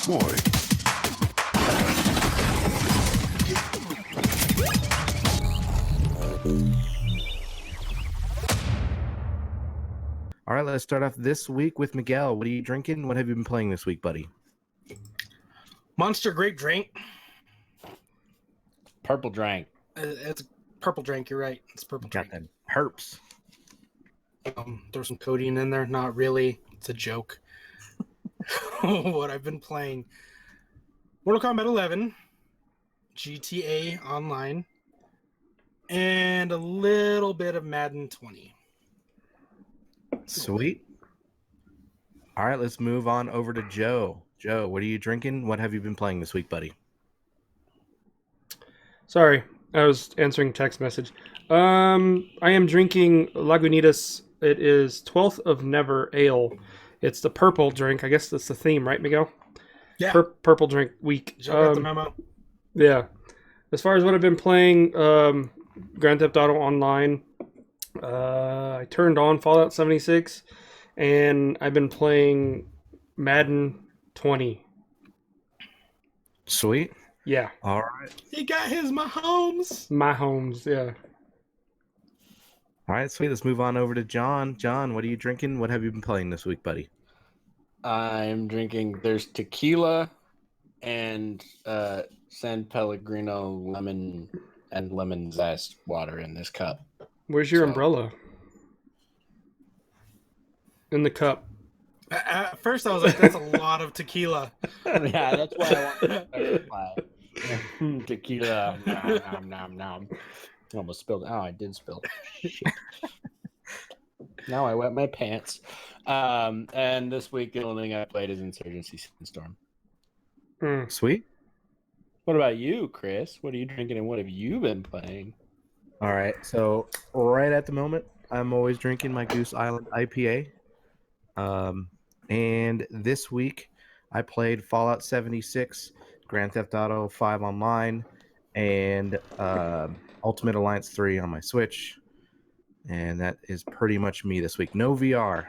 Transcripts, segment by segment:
deployed. All right, let's start off this week with Miguel. What are you drinking? What have you been playing this week, buddy? Monster grape drink. Purple drink. It's purple drink. You're right. It's purple Got drink. that herps. There's some codeine in there. Not really. It's a joke. What I've been playing: Mortal Kombat 11, GTA Online, and a little bit of Madden 20. Sweet. All right, let's move on over to Joe. Joe, what are you drinking? What have you been playing this week, buddy? Sorry, I was answering text message. I am drinking Lagunitas. It is 12th of Never Ale. It's the purple drink. I guess that's the theme, right, Miguel? Yeah. Purple drink week. Got the memo. Yeah. As far as what I've been playing, Grand Theft Auto Online. I turned on Fallout 76, and I've been playing Madden 20. Sweet. Yeah. All right. He got his Mahomes. My homes, yeah. All right, sweet. Let's move on over to John. John, what are you drinking? What have you been playing this week, buddy? I'm drinking. There's tequila and San Pellegrino lemon and lemon zest water in this cup. Where's your umbrella? In the cup. At first, I was like, "That's a lot of tequila." Yeah, that's why I want to clarify. Tequila. Nom, nom, nom. I almost spilled. Oh, I did spill. Shit. Now I wet my pants. And this week, the only thing I played is Insurgency Storm. Sweet. What about you, Chris? What are you drinking and what have you been playing? All right, so right at the moment, I'm always drinking my Goose Island IPA. And this week, I played Fallout 76, Grand Theft Auto 5 Online, and Ultimate Alliance 3 on my Switch. And that is pretty much me this week. No VR.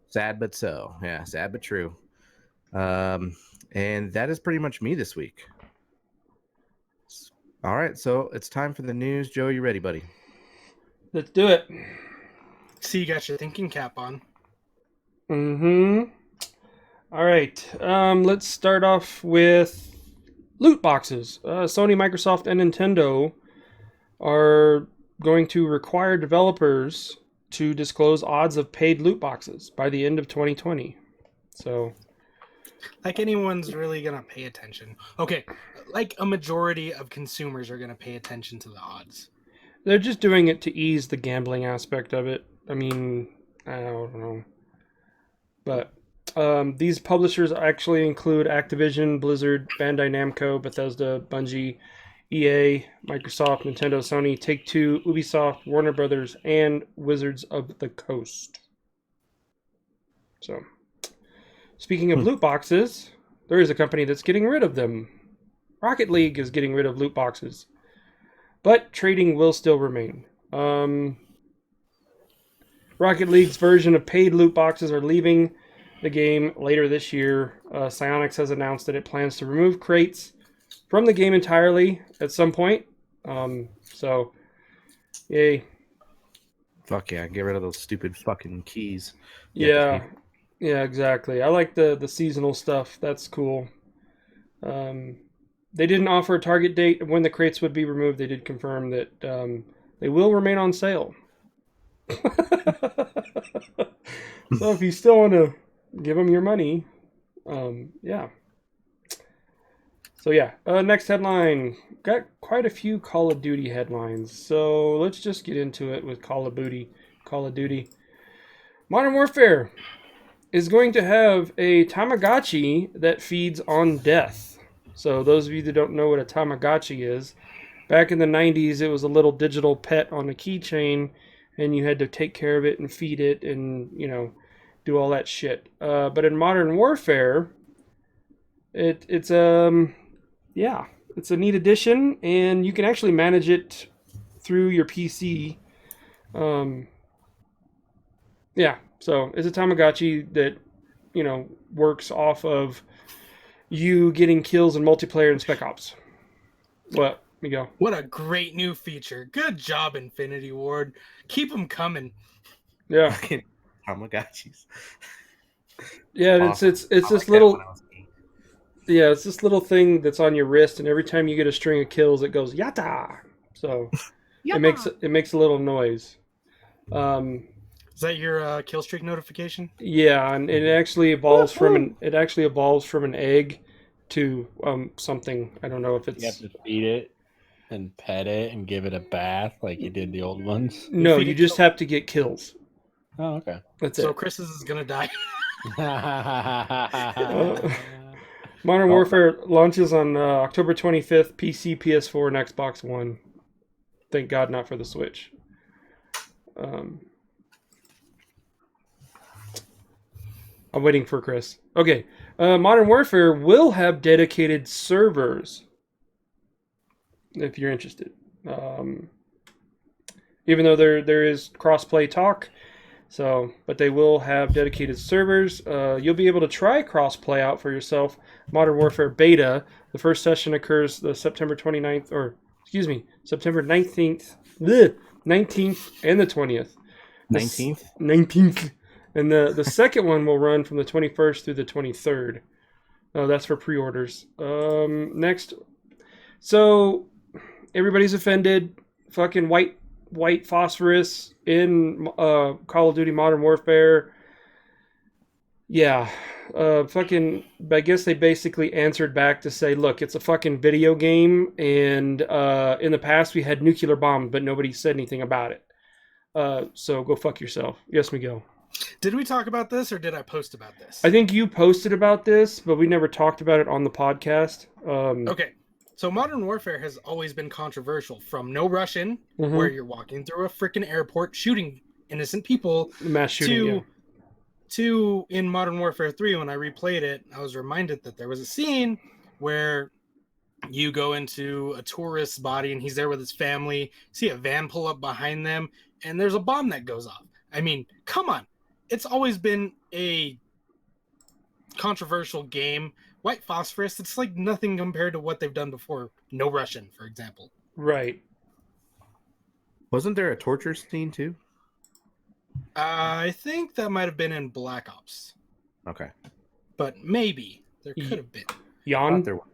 Sad but so. Yeah, sad but true. And that is pretty much me this week. All right, so it's time for the news. Joe, you ready, buddy? Let's do it. See, you got your thinking cap on. All right. Let's start off with loot boxes. Sony, Microsoft, and Nintendo are going to require developers to disclose odds of paid loot boxes by the end of 2020. So, like anyone's really gonna pay attention. Okay, like a majority of consumers are gonna pay attention to the odds. they're just doing it to ease the gambling aspect of it. I mean, I don't know. But these publishers actually include Activision, Blizzard, Bandai Namco, Bethesda, Bungie, EA, Microsoft, Nintendo, Sony, Take-Two, Ubisoft, Warner Brothers, and Wizards of the Coast. So, speaking of loot boxes, there is a company that's getting rid of them. Rocket League is getting rid of loot boxes. But trading will still remain. Rocket League's version of paid loot boxes are leaving the game later this year. Psyonix has announced that it plans to remove crates from the game entirely at some point. So, yay. Fuck yeah, get rid of those stupid fucking keys. Yeah, exactly. I like the seasonal stuff. That's cool. They didn't offer a target date of when the crates would be removed. They did confirm that they will remain on sale. So if you still want to give them your money, yeah. So yeah, next headline. Got quite a few Call of Duty headlines. So let's just get into it with Call of Duty. Modern Warfare is going to have a Tamagotchi that feeds on death. So those of you that don't know what a Tamagotchi is, back in the 90s, it was a little digital pet on a keychain, and you had to take care of it and feed it and, do all that shit. But in Modern Warfare, it's a neat addition, and you can actually manage it through your PC. So it's a Tamagotchi that, works off of you getting kills in multiplayer and Spec Ops. What, Miguel? What a great new feature. Good job, Infinity Ward. Keep them coming. Yeah, Fucking Tamagotchis. yeah. Awesome. It's I this like that little when I was 8. yeah, it's this little thing that's on your wrist, and every time you get a string of kills, it goes yata. So it makes a little noise. Is that your kill streak notification? Yeah, and it actually evolves from an egg to something. I don't know if You have it's to feed it and pet it and give it a bath like you did the old ones. no. feed You it just kill- have to get kills. Oh, okay. That's So it. Chris's is gonna die. Modern Oh. Warfare launches on October 25th, PC, PS4, and Xbox One. Thank God, not for the Switch. I'm waiting for Chris. Okay. Modern Warfare will have dedicated servers. If you're interested. Even though there is crossplay talk, but they will have dedicated servers. You'll be able to try crossplay out for yourself. Modern Warfare Beta. The first session occurs the September 29th, or excuse me, September 19th, 19th and the 20th. 19th? 19th. And the second one will run from the 21st through the 23rd. That's for pre-orders. Next. So, everybody's offended. Fucking white phosphorus in Call of Duty Modern Warfare. Yeah. I guess they basically answered back to say, look, it's a fucking video game, and in the past we had nuclear bombs, but nobody said anything about it. So go fuck yourself. Yes, Miguel. Did we talk about this or did I post about this? I think you posted about this, but we never talked about it on the podcast. Okay. So Modern Warfare has always been controversial, from no Russian, Mhm. where you're walking through a freaking airport shooting innocent people, Mass shooting, to in Modern Warfare 3, when I replayed it, I was reminded that there was a scene where you go into a tourist's body and he's there with his family, see a van pull up behind them, and there's a bomb that goes off. I mean, come on. It's always been a controversial game. White Phosphorus, it's like nothing compared to what they've done before. No Russian, for example. Right. Wasn't there a torture scene too? I think that might have been in Black Ops, Okay. but maybe there could have been. I Jan? thought there was.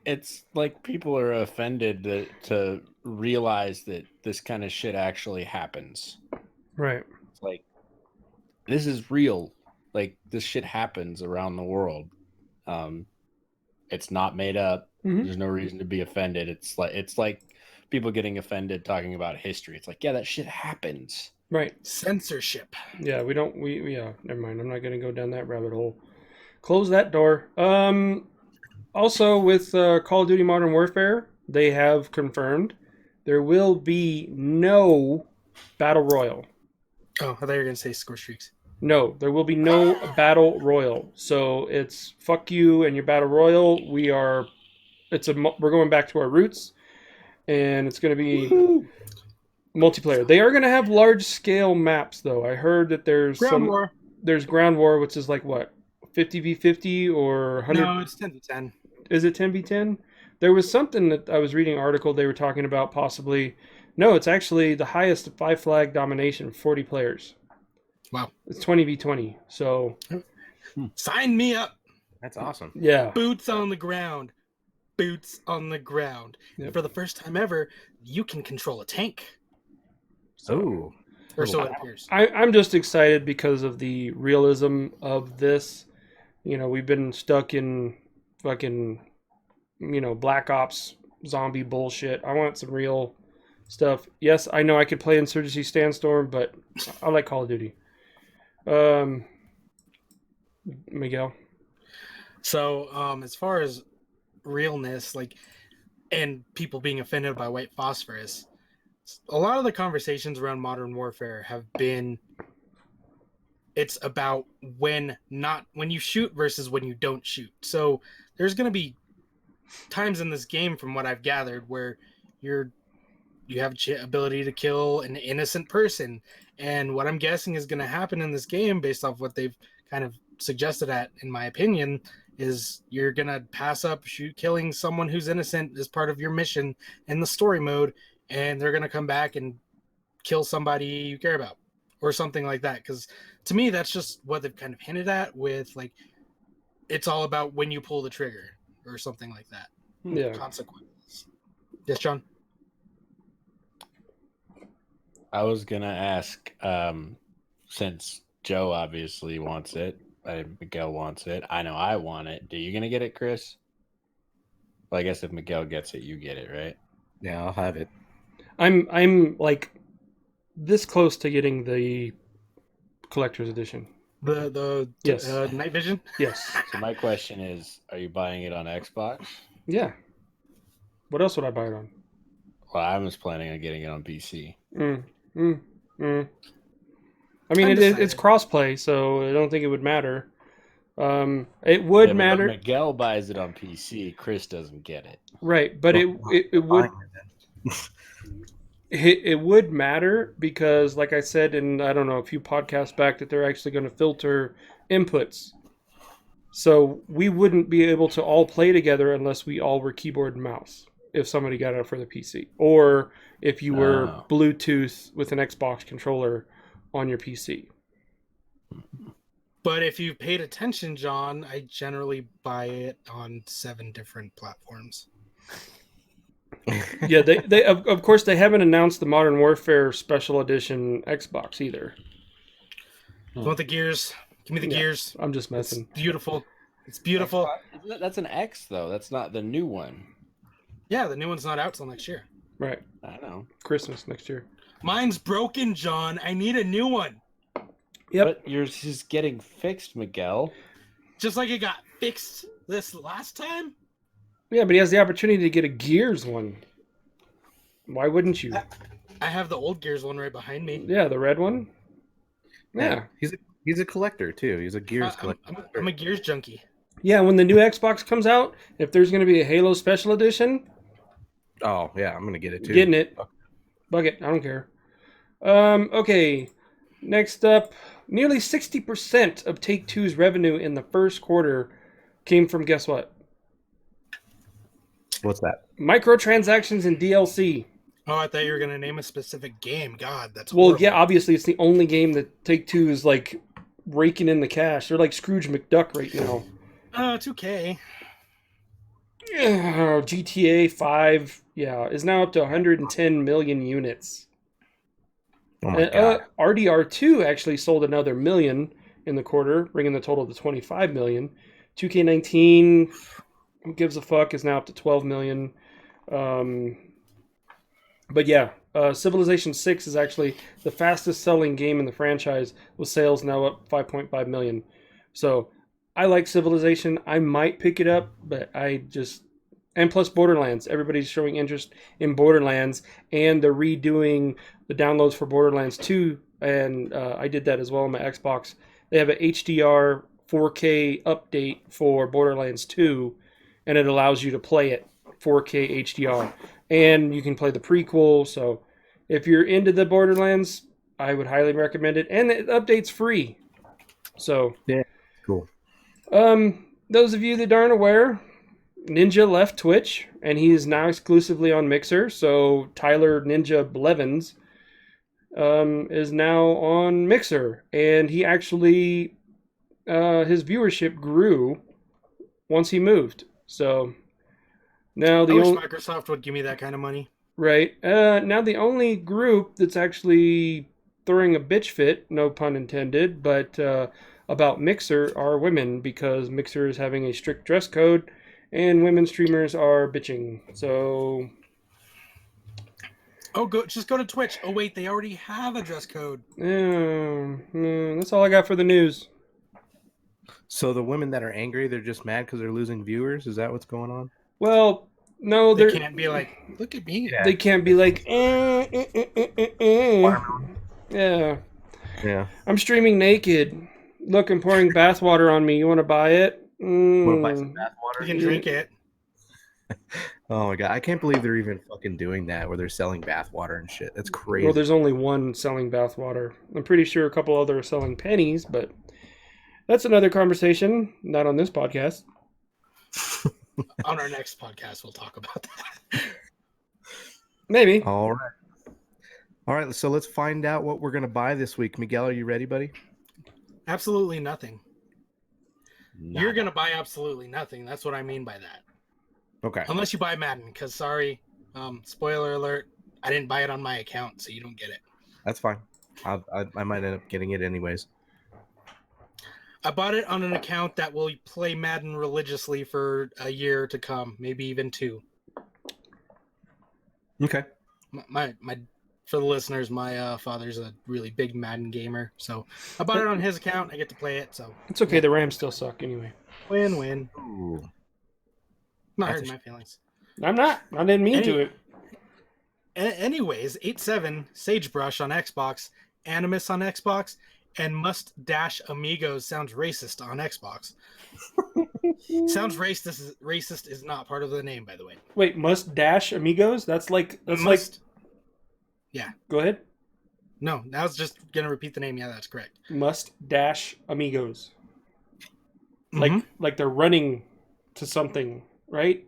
It's like people are offended to realize that this kind of shit actually happens. Right. It's like, this is real. Like, this shit happens around the world. It's not made up. Mhm. There's no reason to be offended. It's like people getting offended talking about history. It's like, yeah, that shit happens. Right. Censorship. Yeah, never mind. I'm not going to go down that rabbit hole. Close that door. Also, with Call of Duty Modern Warfare, they have confirmed there will be no Battle Royal. Oh, I thought you were going to say score streaks. No, there will be no Battle Royal. So it's fuck you and your Battle Royal. We're going back to our roots, and it's going to be multiplayer. They are going to have large scale maps, though. I heard that there's Ground War. There's Ground War, which is like what, 50v50 or 100? No, it's 10v10. Is it 10v10? There was something that I was reading an article they were talking about possibly. No, it's actually the highest 5 flag domination, 40 players. Wow. It's 20v20. So Sign me up. That's awesome. yeah. Boots on the ground. Boots on the ground. Yep. And for the first time ever, you can control a tank. Oh. Or so it appears. I'm just excited because of the realism of this. You know, we've been stuck in fucking, Black Ops zombie bullshit. I want some real stuff. Yes, I know I could play Insurgency Sandstorm, but I like Call of Duty. Miguel? So, as far as realness, and people being offended by white phosphorus, a lot of the conversations around Modern Warfare have been, it's about when you shoot versus when you don't shoot. So there's going to be times in this game, from what I've gathered, where you have ability to kill an innocent person. And what I'm guessing is going to happen in this game, based off what they've kind of suggested at, in my opinion, is you're gonna pass up killing someone who's innocent as part of your mission in the story mode, and they're gonna come back and kill somebody you care about or something like that. Because to me, that's just what they've kind of hinted at with like, it's all about when you pull the trigger or something like that. Yeah. Consequences. Yes, John. I was gonna ask, since Joe obviously wants it, Miguel wants it. I know I want it. Are you gonna get it, Chris? Well, I guess if Miguel gets it, you get it, right? Yeah, I'll have it. I'm like this close to getting the collector's edition. The Yes. night vision. Yes. So my question is, are you buying it on Xbox? Yeah. What else would I buy it on? Well, I was planning on getting it on PC. I mean, it's crossplay, so I don't think it would matter. It would matter. But Miguel buys it on PC. Chris doesn't get it. Right, but it would it would matter because, like I said in I don't know a few podcasts back, that they're actually going to filter inputs. So we wouldn't be able to all play together unless we all were keyboard and mouse. If somebody got it for the PC, or if you were Bluetooth with an Xbox controller on your PC. But if you paid attention, John, I generally buy it on 7 different platforms. Yeah, they of course they haven't announced the Modern Warfare Special Edition Xbox either. You want the gears? Give me the gears. I'm just messing. It's beautiful. It's beautiful. That's an X though. That's not the new one. Yeah, the new one's not out till next year. Right. I know. Christmas next year. Mine's broken, John. I need a new one. Yep. But yours is getting fixed, Miguel. Just like it got fixed this last time? Yeah, but he has the opportunity to get a Gears one. Why wouldn't you? I have the old Gears one right behind me. Yeah, the red one. Yeah. He's a collector too. He's a Gears collector. I'm a Gears junkie. Yeah, when the new Xbox comes out, if there's going to be a Halo Special Edition, Oh yeah, I'm gonna get it too. getting it. Bucket, I don't care. Okay, next up, nearly 60% of Take-Two's revenue in the first quarter came from, guess what? What's that? Microtransactions and DLC. Oh, I thought you were going to name a specific game. God, that's Well, horrible. yeah, obviously it's the only game that Take-Two is like raking in the cash. They're like Scrooge McDuck right now. 2K. GTA 5, is now up to 110 million units. Oh my god. RDR2 actually sold another million in the quarter, bringing the total to 25 million. 2K19, who gives a fuck, is now up to 12 million. But yeah, Civilization 6 is actually the fastest selling game in the franchise, with sales now up 5.5 million. So I like Civilization. I might pick it up, but and plus Borderlands. Everybody's showing interest in Borderlands, and they're redoing the downloads for Borderlands 2, and I did that as well on my Xbox. They have an HDR 4K update for Borderlands 2, and it allows you to play it 4K HDR. And you can play the prequel, so if you're into the Borderlands, I would highly recommend it. And the update's free. So Yeah, cool. Those of you that aren't aware, Ninja left Twitch, and he is now exclusively on Mixer. So Tyler Ninja Blevins is now on Mixer, and he actually his viewership grew once he moved. So now I wish Microsoft would give me that kind of money. Right. Now the only group that's actually throwing a bitch fit, no pun intended, but about Mixer are women, because Mixer is having a strict dress code and women streamers are bitching. So just go to Twitch. Oh wait, they already have a dress code. That's all I got for the news. So the women that are angry, they're just mad because they're losing viewers? Is that what's going on? Well, no, they can't be like, look at me. They can't be like, Yeah. I'm streaming naked. Look, I'm pouring bathwater on me. You want to buy it? Want to buy some bathwater? You can drink it. Oh my god, I can't believe they're even fucking doing that, where they're selling bathwater and shit. That's crazy. Well, there's only one selling bathwater. I'm pretty sure a couple other are selling pennies, but That's another conversation, not on this podcast. On our next podcast, we'll talk about that. Maybe. All right. So let's find out what we're gonna buy this week. Miguel, are you ready, buddy? Absolutely nothing. Nada. You're gonna buy absolutely nothing. That's what I mean by that. Okay. Unless you buy Madden, because sorry, spoiler alert, I didn't buy it on my account, so you don't get it. That's fine. I might end up getting it anyways. I bought it on an account that will play Madden religiously for a year to come, maybe even 2. Okay. My for the listeners, my father's a really big Madden gamer, so I bought it on his account. I get to play it, so It's okay. The Rams still suck anyway. win-win. Ooh. Not That's hurting my feelings. I'm not. I didn't mean to it. Anyways, 8-7 Sagebrush on Xbox, Animus on Xbox, and Must Dash Amigos sounds racist on Xbox. Sounds racist. Racist is not part of the name, by the way. Wait, Must Dash Amigos? That's like Yeah. Go ahead. No, I was just gonna repeat the name. Yeah, that's correct. Must Dash Amigos. Mhm. Like they're running to something, right?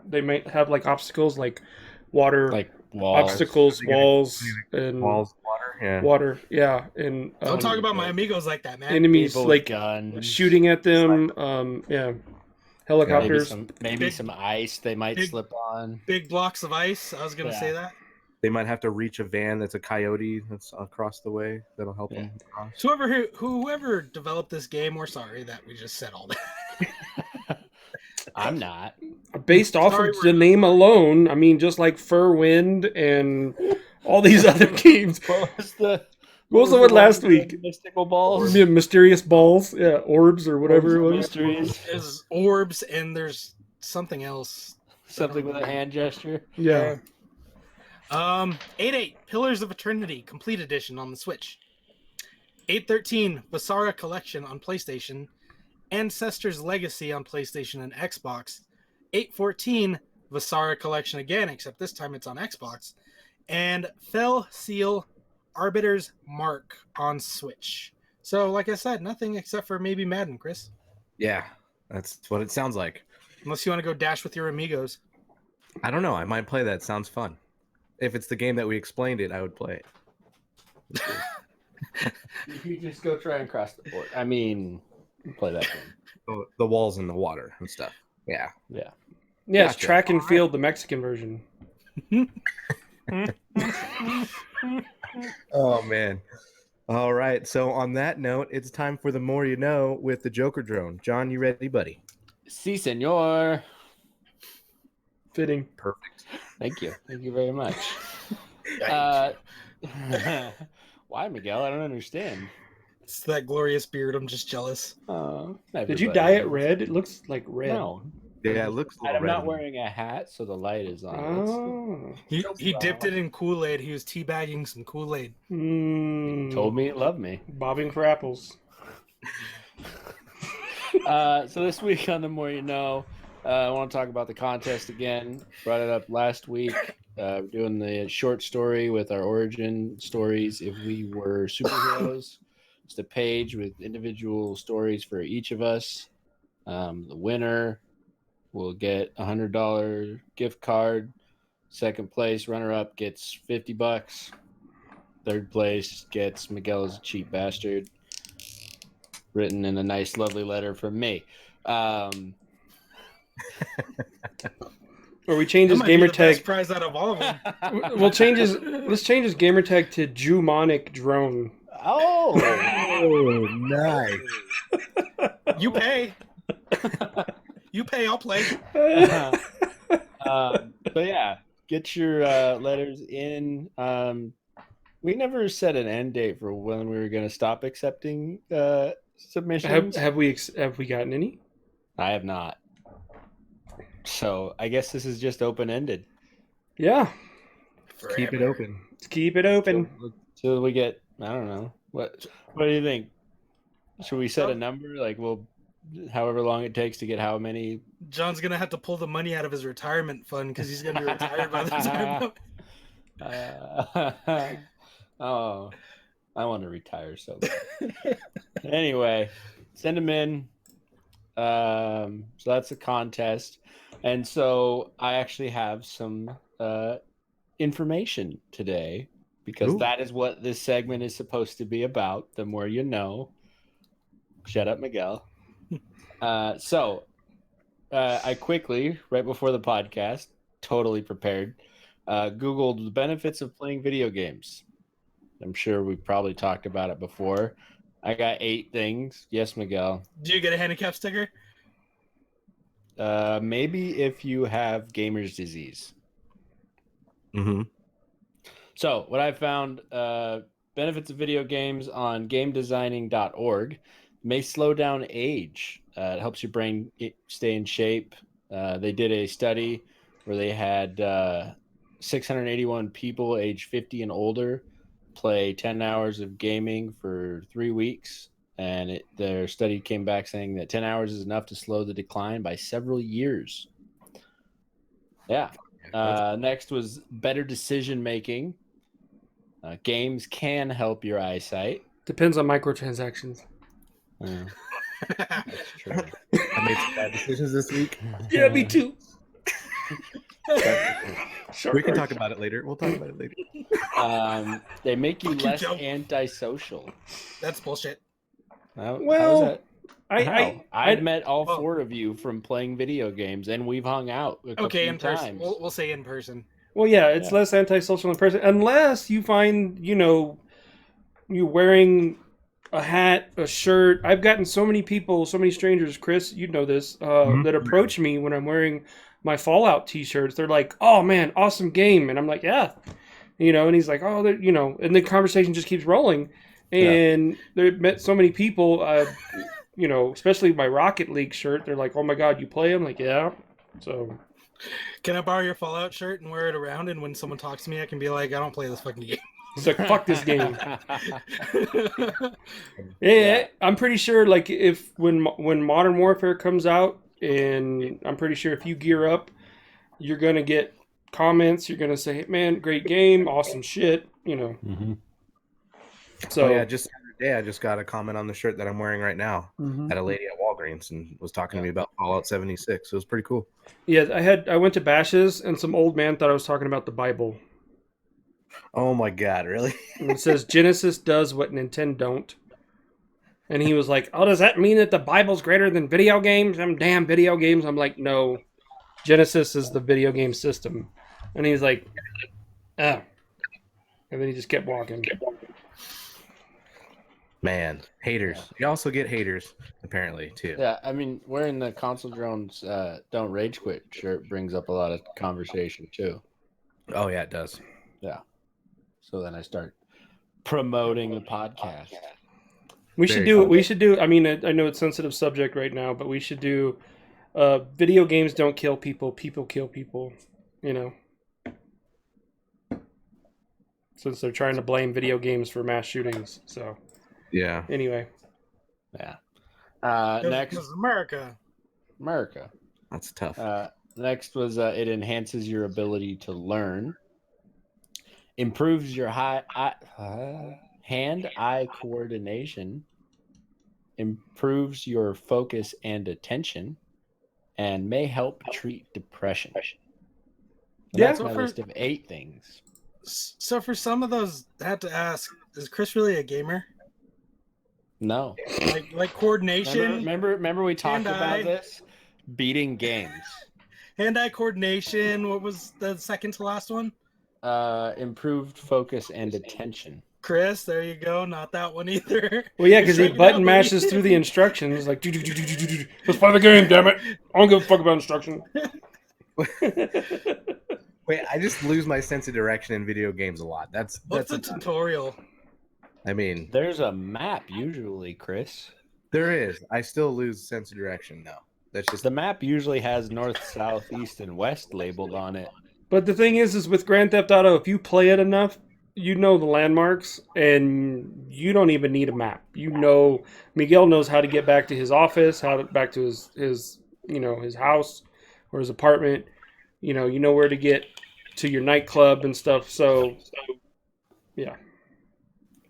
They might have like obstacles like water, Like walls. obstacles, walls, and Walls, water. Yeah. water. Yeah, and Don't talk about my amigos like that, man. enemies People like with guns. shooting at them. Yeah, helicopters. Maybe some ice they might big- slip on. Big blocks of ice. I was gonna Yeah. say that. They might have to reach a van that's a coyote that's across the way. That'll help them cross. So whoever developed this game, we're sorry that we just said all that. I'm not. Based off Sorry, of the name alone, I mean, just like Fur Wind and all these other games. What was the What was the one last week? Mystical balls. Yeah, mysterious balls, yeah, orbs or whatever it was. Mysteries. There's orbs and there's something else. Something with a hand gesture. Yeah. 8-8 Pillars of Eternity Complete Edition on the Switch. 8-13 Vasara Collection on PlayStation. Ancestors Legacy on PlayStation and Xbox. 8-14 Vasara Collection again, except this time it's on Xbox. And Fell Seal Arbiter's Mark on Switch. So, like I said, nothing except for maybe Madden, Chris. Yeah, that's what it sounds like. Unless you want to go dash with your amigos. I don't know. I might play that. Sounds fun. If it's the game that we explained it, I would play it. You just go try and cross the board. I mean, play that game. The walls in the water and stuff. Yeah. Yeah. Yeah, it's Gotcha. track and field, the Mexican version. Oh man. All right. So on that note, it's time for the more you know with the Joker drone. John, you ready, buddy? Si, senor. Fitting. Perfect. Thank you. Thank you very much. Why, Miguel? I don't understand. It's that glorious beard. I'm just jealous. Did you dye it red? It looks like red. No. Yeah, it looks a little I'm red. not wearing a hat, so the light is on. Oh. He dipped it in Kool-Aid. He was teabagging some Kool-Aid. Told me it loved me. Bobbing for apples. So this week on The More You Know, I want to talk about the contest again. Brought it up last week. We're doing the short story with our origin stories if we were superheroes. It's a page with individual stories for each of us. The winner will get a $100 gift card. Second place runner-up gets $50. Third place gets Miguel's cheap bastard. Written in a nice, lovely letter from me. Or we change That his might be gamer the best tag. prize out of all of them. Let's change his gamer tag to Jumonic Drone. Oh, Oh, nice. You pay. You pay. I'll play. but yeah, get your letters in. We never set an end date for when we were going to stop accepting submissions. Have we gotten any? I have not. So I guess this is just open ended. Yeah. Keep it open. Let's keep it open. Till we get, I don't know. What do you think? Should we set a number? Like we'll, however long it takes to get how many? John's gonna have to pull the money out of his retirement fund because he's gonna be retired by the time. Oh, I want to retire so bad. Anyway, Send them in. So that's a contest. And so I actually have some information today because that is what this segment is supposed to be about. The more you know. Shut up, Miguel. So I quickly, right before the podcast, totally prepared, Googled the benefits of playing video games. I'm sure we've probably talked about it before. I got 8 things. Yes, Miguel. Do you get a handicap sticker? Maybe if you have gamer's disease. Mm-hmm. So what I found, benefits of video games on gamedesigning.org may slow down age. It helps your brain stay in shape. They did a study where they had 681 people age 50 and older play 10 hours of gaming for 3 weeks. And their study came back saying that 10 hours is enough to slow the decline by several years. Yeah. Next was better decision making. Games can help your eyesight. Depends on microtransactions. That's true. I made some bad decisions this week. Yeah, me too. We can talk about it later. We'll talk about it later. They make you Fuck you, less Joe. antisocial. That's bullshit. Well, I've met all 4 of you from playing video games, and we've hung out a couple Okay, in person. times. We'll say in person. Well, yeah, it's less antisocial in person, unless you find, you wearing a hat, a shirt. I've gotten so many people, so many strangers, Chris, you know this, that approach me when I'm wearing my Fallout t-shirts. They're like, "Oh man, awesome game," and I'm like, "Yeah," and he's like, "Oh, and the conversation just keeps rolling, and they met so many people, especially my Rocket League shirt. They're like, "Oh my God, you play?" I'm like, "Yeah," so. Can I borrow your Fallout shirt and wear it around? And when someone talks to me, I can be like, I don't play this fucking game. It's like, fuck this game. Yeah, I'm pretty sure, like, when Modern Warfare comes out, and I'm pretty sure if you gear up, you're gonna get comments. You're gonna say, "Man, great game, awesome shit," Mm-hmm. So Just the other day, I just got a comment on the shirt that I'm wearing right now. Had a lady at Walgreens and was talking to me about Fallout 76. It was pretty cool. Yeah, I went to Bashes, and some old man thought I was talking about the Bible. Oh my God, really? And it says Genesis does what Nintendo don't. And he was like, "Oh, does that mean that the Bible's greater than video games? Them damn video games." I'm like, "No, Genesis is the video game system." And he's like, "Oh." And then he just kept walking. Man, haters. You also get haters, apparently, too. Yeah, I mean, wearing the Console Drones Don't Rage Quit shirt brings up a lot of conversation, too. Oh, yeah, it does. Yeah. So then I start promoting the podcast. We should do. I mean, I know it's a sensitive subject right now, but we should do. Video games don't kill people. People kill people. Since they're trying to blame video games for mass shootings. So. Yeah. Anyway. Yeah. Next. America. That's tough. Next was it enhances your ability to learn. Improves your hand-eye coordination, improves your focus and attention, and may help treat depression. And that's my list of 8 things. So for some of those, I have to ask: is Chris really a gamer? No. Like coordination. Remember we talked about this? Beating games. Hand-eye coordination. What was the second to last one? Improved focus and attention. Chris, there you go. Not that one either. Well, yeah, because he button mashes through the instructions like, let's play the game, damn it! I don't give a fuck about instruction. Wait, I just lose my sense of direction in video games a lot. What's a tutorial? I mean, there's a map usually, Chris. There is. I still lose sense of direction now. That's just the map usually has north, south, east, and west labeled on it. But the thing is with Grand Theft Auto, if you play it enough, you know the landmarks, and you don't even need a map. Miguel knows how to get back to his office, back to his house or his apartment. You know where to get to your nightclub and stuff. So yeah.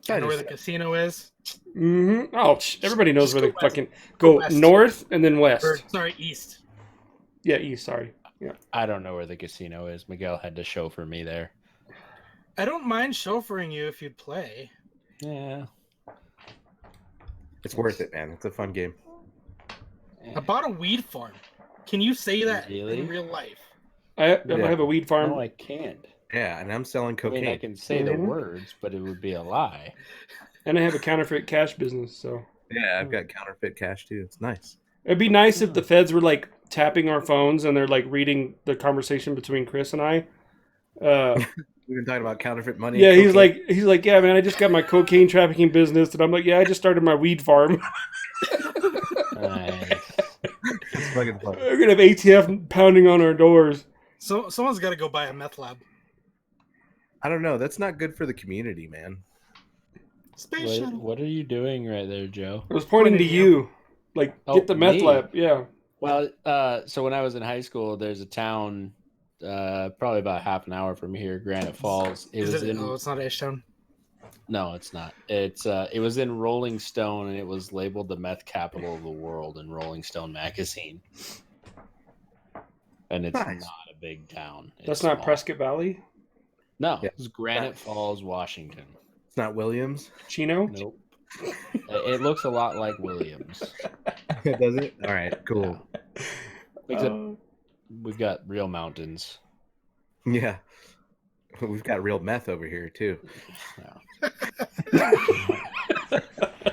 I know where the casino is. Mm-hmm. Oh, everybody knows Just where go they west. fucking Go go west. north and then west. Or, sorry, east. Yeah, east. Sorry. Yeah. I don't know where the casino is. Miguel had to chauffeur me there. I don't mind chauffeuring you if you'd play. Yeah. It's worth it, man. It's a fun game. I bought a weed farm. Can you say that Really? in real life? I Yeah. have a weed farm. No, I can't. Yeah, and I'm selling I cocaine. mean, I can say the Mhm. words, but it would be a lie. And I have a counterfeit cash business, so Yeah, I've got counterfeit cash too. It's nice. it'd be nice if the feds were like tapping our phones and they're like reading the conversation between Chris and I. We've been talking about counterfeit money. Yeah, and he's cocaine. like, yeah, man, I just got my cocaine trafficking business, and I'm like, yeah, I just started my weed farm. Nice. It's fucking fun. We're gonna have ATF pounding on our doors. So someone's got to go buy a meth lab. I don't know. That's not good for the community, man. Space shuttle. What are you doing right there, Joe? I was pointing to Pointing to you. Like, Oh, get the meth me? lab. Yeah. Well, so when I was in high school, there's a town probably about half an hour from here, Granite Falls. Oh, it's not Ashtown. No, it's not. It was in Rolling Stone, and it was labeled the meth capital of the world in Rolling Stone magazine. And it's Nice. not a big town. It's That's not small. Prescott Valley. No, Yeah. it's Granite Falls, Washington. It's not Williams. Chino. Nope. It looks a lot like Williams. Does it? All right, cool. Except we've got real mountains. Yeah. We've got real meth over here too.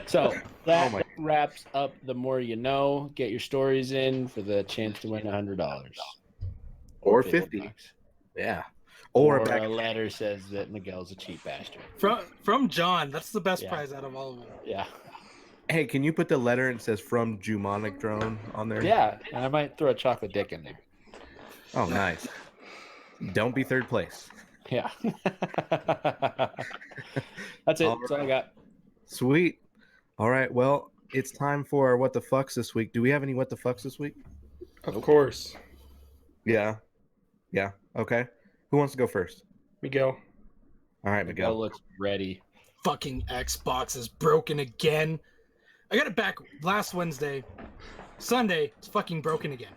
So that Oh my- wraps up the more you know. Get your stories in for the chance to win $100 Or $50. 50. Yeah. Or, Or back a letter says that Miguel's a cheap bastard. From John. That's the best Yeah. prize out of all of them. Yeah, hey, can you put the letter and it says from Jumonic Drone on there? yeah, and I might throw a chocolate dick in there. Oh, nice. Don't be third place. Yeah, that's it. All That's all I got. Sweet. All right. Well, it's time for what the fucks this week. Do we have any what the fucks this week? Of course, Yeah. Yeah. Okay. Who wants to go first? Miguel. All right, Miguel Miguel. looks ready. Fucking Xbox is broken again. I got it back last Wednesday. Sunday, it's fucking broken again.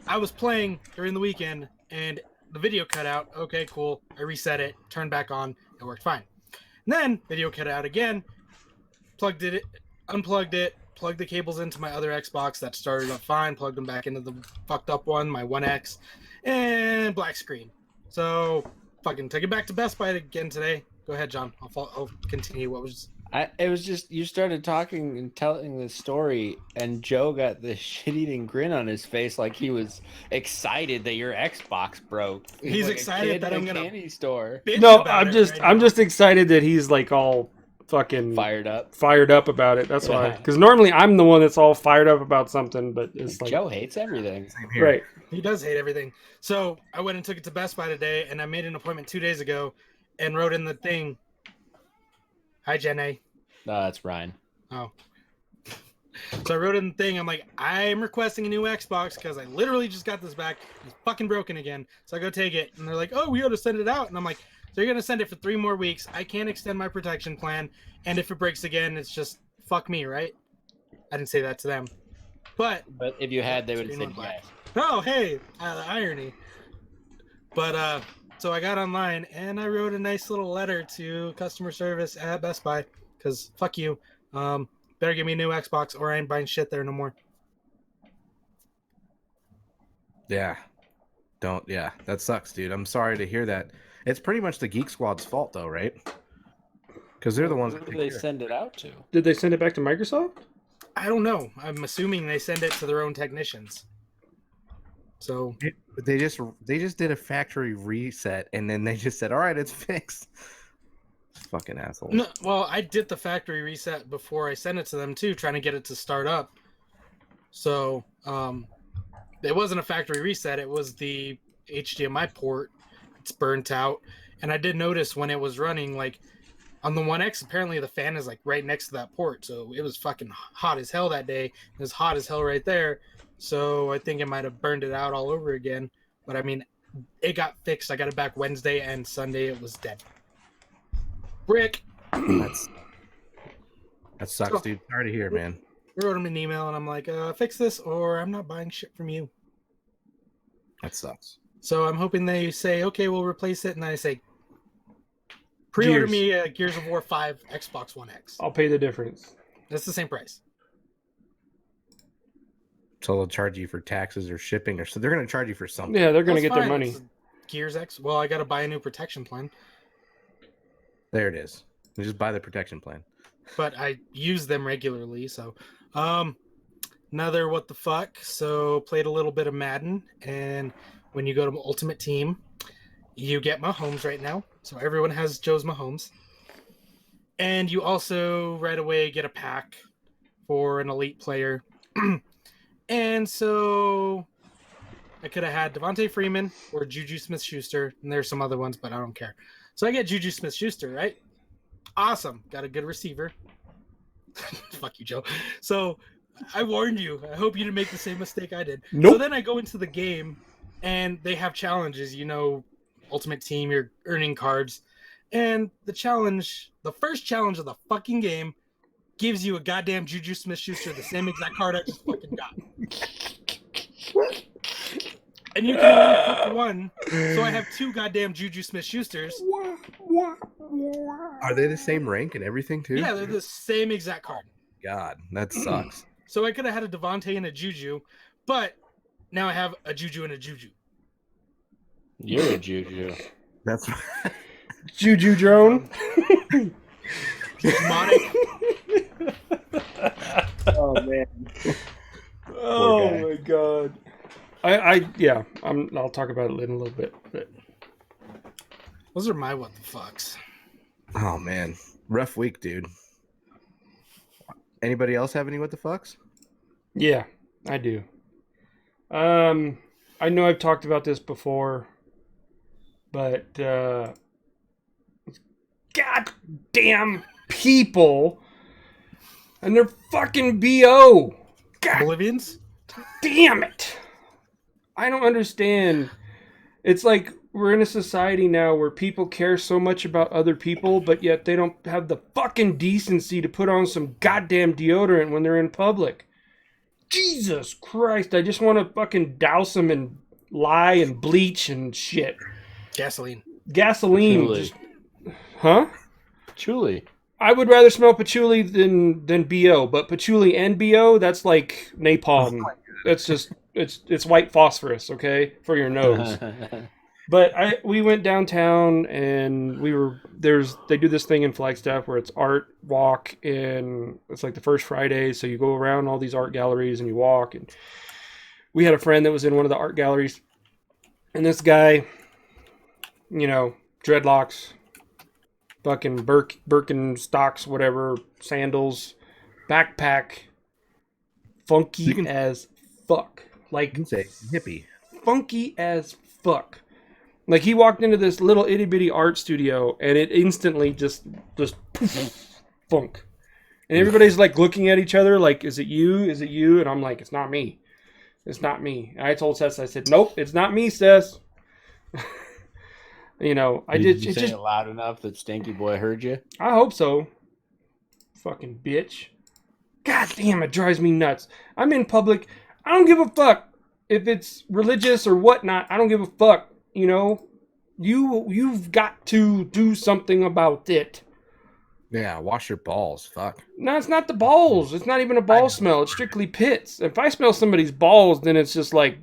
I was playing during the weekend and the video cut out. Okay, cool. I reset it, turned back on. It worked fine. And then video cut out again. Plugged it, unplugged it, plugged the cables into my other Xbox. That started up fine. Plugged them back into the fucked up one, my One X, and black screen. So fucking take it back to Best Buy again today. Go ahead, John. I'll continue. What was? It was just you started talking and telling the story, and Joe got this shit-eating grin on his face, like he was excited that your Xbox broke. He's like a excited kid that in I'm a gonna candy store. bitch No, about I'm it just right I'm now. just excited that he's like all fucking Fired up. about it. That's why. Yeah. Because normally I'm the one that's all fired up about something, but it's like Joe hates everything. Same here. right. He does hate everything. So I went and took it to Best Buy today, and I made an appointment 2 days ago, and wrote in the thing. Hi, Jenny. No, that's Ryan. Oh. So I wrote in the thing. I'm like, I'm requesting a new Xbox because I literally just got this back. It's fucking broken again. So I go take it, and they're like, oh, we got to send it out. And I'm like, so you're gonna send it for 3 more weeks? I can't extend my protection plan, and if it breaks again, it's just fuck me, right? I didn't say that to them, but But if you had, they would have Screen said went black. yes. oh hey, the irony. But so I got online and I wrote a nice little letter to customer service at Best Buy because fuck you. Better give me a new Xbox or I ain't buying shit there no more. Yeah. Don't. Yeah. That sucks, dude. I'm sorry to hear that. It's pretty much the Geek Squad's fault, though, right? Because they're the ones Who that do take they care. send it out to? Did they send it back to Microsoft? I don't know. I'm assuming they send it to their own technicians. So They just did a factory reset, and then they just said, "All right, it's fixed." Fucking asshole. no, well, I did the factory reset before I sent it to them too, trying to get it to start up. So it wasn't a factory reset. It was the HDMI port. It's burnt out, and I did notice when it was running, like on the One X, apparently the fan is like right next to that port, so it was fucking hot as hell that day. It was hot as hell right there, so I think it might have burned it out all over again. But I mean, it got fixed. I got it back Wednesday, and Sunday it was dead. Brick. That sucks, dude. Sorry to hear, man. I wrote him an email and I'm like, fix this or I'm not buying shit from you. That sucks. So I'm hoping they say, okay, we'll replace it. And I say, pre-order me a Gears of War 5 Xbox One X. I'll pay the difference. That's the same price. So they'll charge you for taxes or shipping, or so they're going to charge you for something. Yeah, they're going to That's get their fine. money. It's Gears X. Well, I got to buy a new protection plan. There it is. You just buy the protection plan. But I use them regularly. So, another what the fuck. So played a little bit of Madden, and when you go to Ultimate Team, you get Mahomes right now. So everyone has Joe's Mahomes, and you also right away get a pack for an elite player. And so I could have had Devontae Freeman or Juju Smith-Schuster, and there's some other ones, but I don't care. So I get Juju Smith-Schuster, right? Awesome. Got a good receiver. Fuck you, Joe. So I warned you. I hope you didn't make the same mistake I did. Nope. So then I go into the game, and they have challenges. You know, Ultimate Team, you're earning cards. And the first challenge of the fucking game, gives you a goddamn Juju Smith-Schuster, the same exact card I just fucking got. And you can only pick one, so I have 2 goddamn Juju Smith-Schusters. Are they the same rank and everything too? Yeah, they're the same exact card. God, that sucks. So I could have had a Devontae and a Juju, but now I have a Juju and a Juju. You're a Juju. That's Juju drone. Demonic. Oh man. Oh guy. my god. I'll talk about it in a little bit. But Those are my what the fucks. oh man, rough week, dude. Anybody else have any what the fucks? yeah, I do. I know I've talked about this before, but goddamn people and their fucking BO. God Bolivians? damn it. I don't understand. It's like we're in a society now where people care so much about other people, but yet they don't have the fucking decency to put on some goddamn deodorant when they're in public. Jesus Christ, I just want to fucking douse them in lye and bleach and shit. Gasoline. Gasoline. Patchouli. Huh? Patchouli. I would rather smell patchouli than BO, but patchouli and BO, that's like napalm. That's just it's white phosphorus, okay, for your nose. But we went downtown and they do this thing in Flagstaff where it's art walk, and it's like the first Friday, so you go around all these art galleries and you walk, and we had a friend that was in one of the art galleries, and this guy, you know, dreadlocks, fucking Birkenstocks, whatever, sandals, backpack, funky as fuck. Like, You can say hippie. funky as fuck. Like, he walked into this little itty bitty art studio and it instantly just poof, funk. And everybody's like looking at each other like, is it you? Is it you? And I'm like, it's not me. It's not me. And I told Seth, I said, nope, it's not me, Seth. You know, Did you say it loud enough that Stinky Boy heard you? I hope so. Fucking bitch. God damn, it drives me nuts. I'm in public. I don't give a fuck if it's religious or whatnot. I don't give a fuck. You know, you've got to do something about it. Yeah, wash your balls. Fuck. No, it's not the balls. It's not even a ball smell. It's strictly pits. If I smell somebody's balls, then it's just like,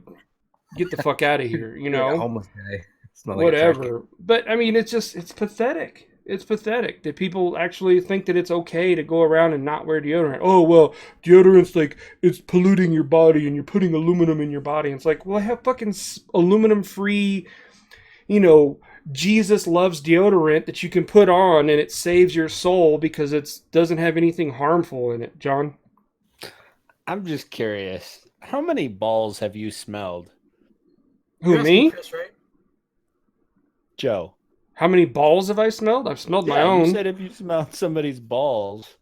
get the fuck out of here. You know, homeless guy. Smell like a trash can. whatever. But I mean, it's pathetic. It's pathetic that people actually think that it's okay to go around and not wear deodorant. Oh, well, deodorant's like, it's polluting your body and you're putting aluminum in your body. And it's like, well, I have fucking aluminum-free, you know, Jesus loves deodorant that you can put on and it saves your soul because it doesn't have anything harmful in it, John. I'm just curious. How many balls have you smelled? Who, You're me? asking Chris, right? Joe. How many balls have I smelled? I've smelled my own. You said if you smelled somebody's balls.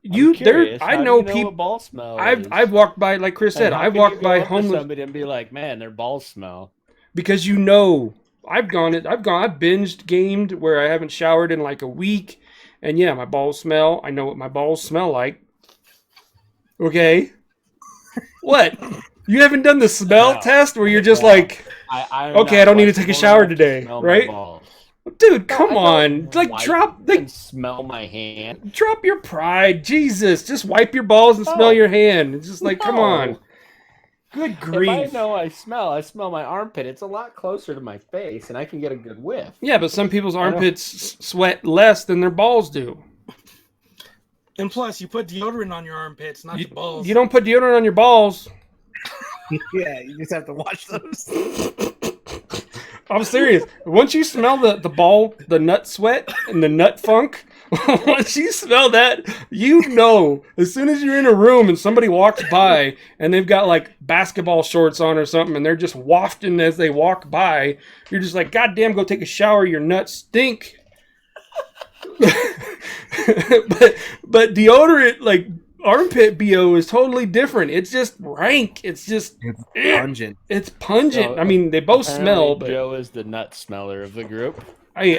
I know people. What ball smell I've walked by, like Chris said, I've walked by homeless. Somebody and be like, man, their balls smell. Because I've binged gamed where I haven't showered in like a week, And yeah, my balls smell. I know what my balls smell like. Okay. What? You haven't done the smell No. test where you're just No. like, I'm okay, not I don't need to take a flexible shower enough to today, smell my right? balls. Dude, No, come I on. don't Like, wipe and smell my hand. drop your pride. Jesus. Just wipe your balls and smell No. your hand. It's just like, come on. No. Good If I grief. know I smell my armpit. It's a lot closer to my face, and I can get a good whiff. Yeah, but some people's know. armpits sweat less than their balls do. And plus, you put deodorant on your armpits, not your balls. You don't put deodorant on your balls. Yeah, you just have to watch those. I'm serious. Once you smell the nut sweat and the nut funk, once you smell that, you know, as soon as you're in a room and somebody walks by and they've got like basketball shorts on or something and they're just wafting as they walk by, you're just like, God damn, go take a shower, your nuts stink. but deodorant, like armpit BO, is totally different. It's just rank. It's just It's pungent. It's pungent. So, I mean, they both Apparently, smell, but Joe is the nut smeller of the group. I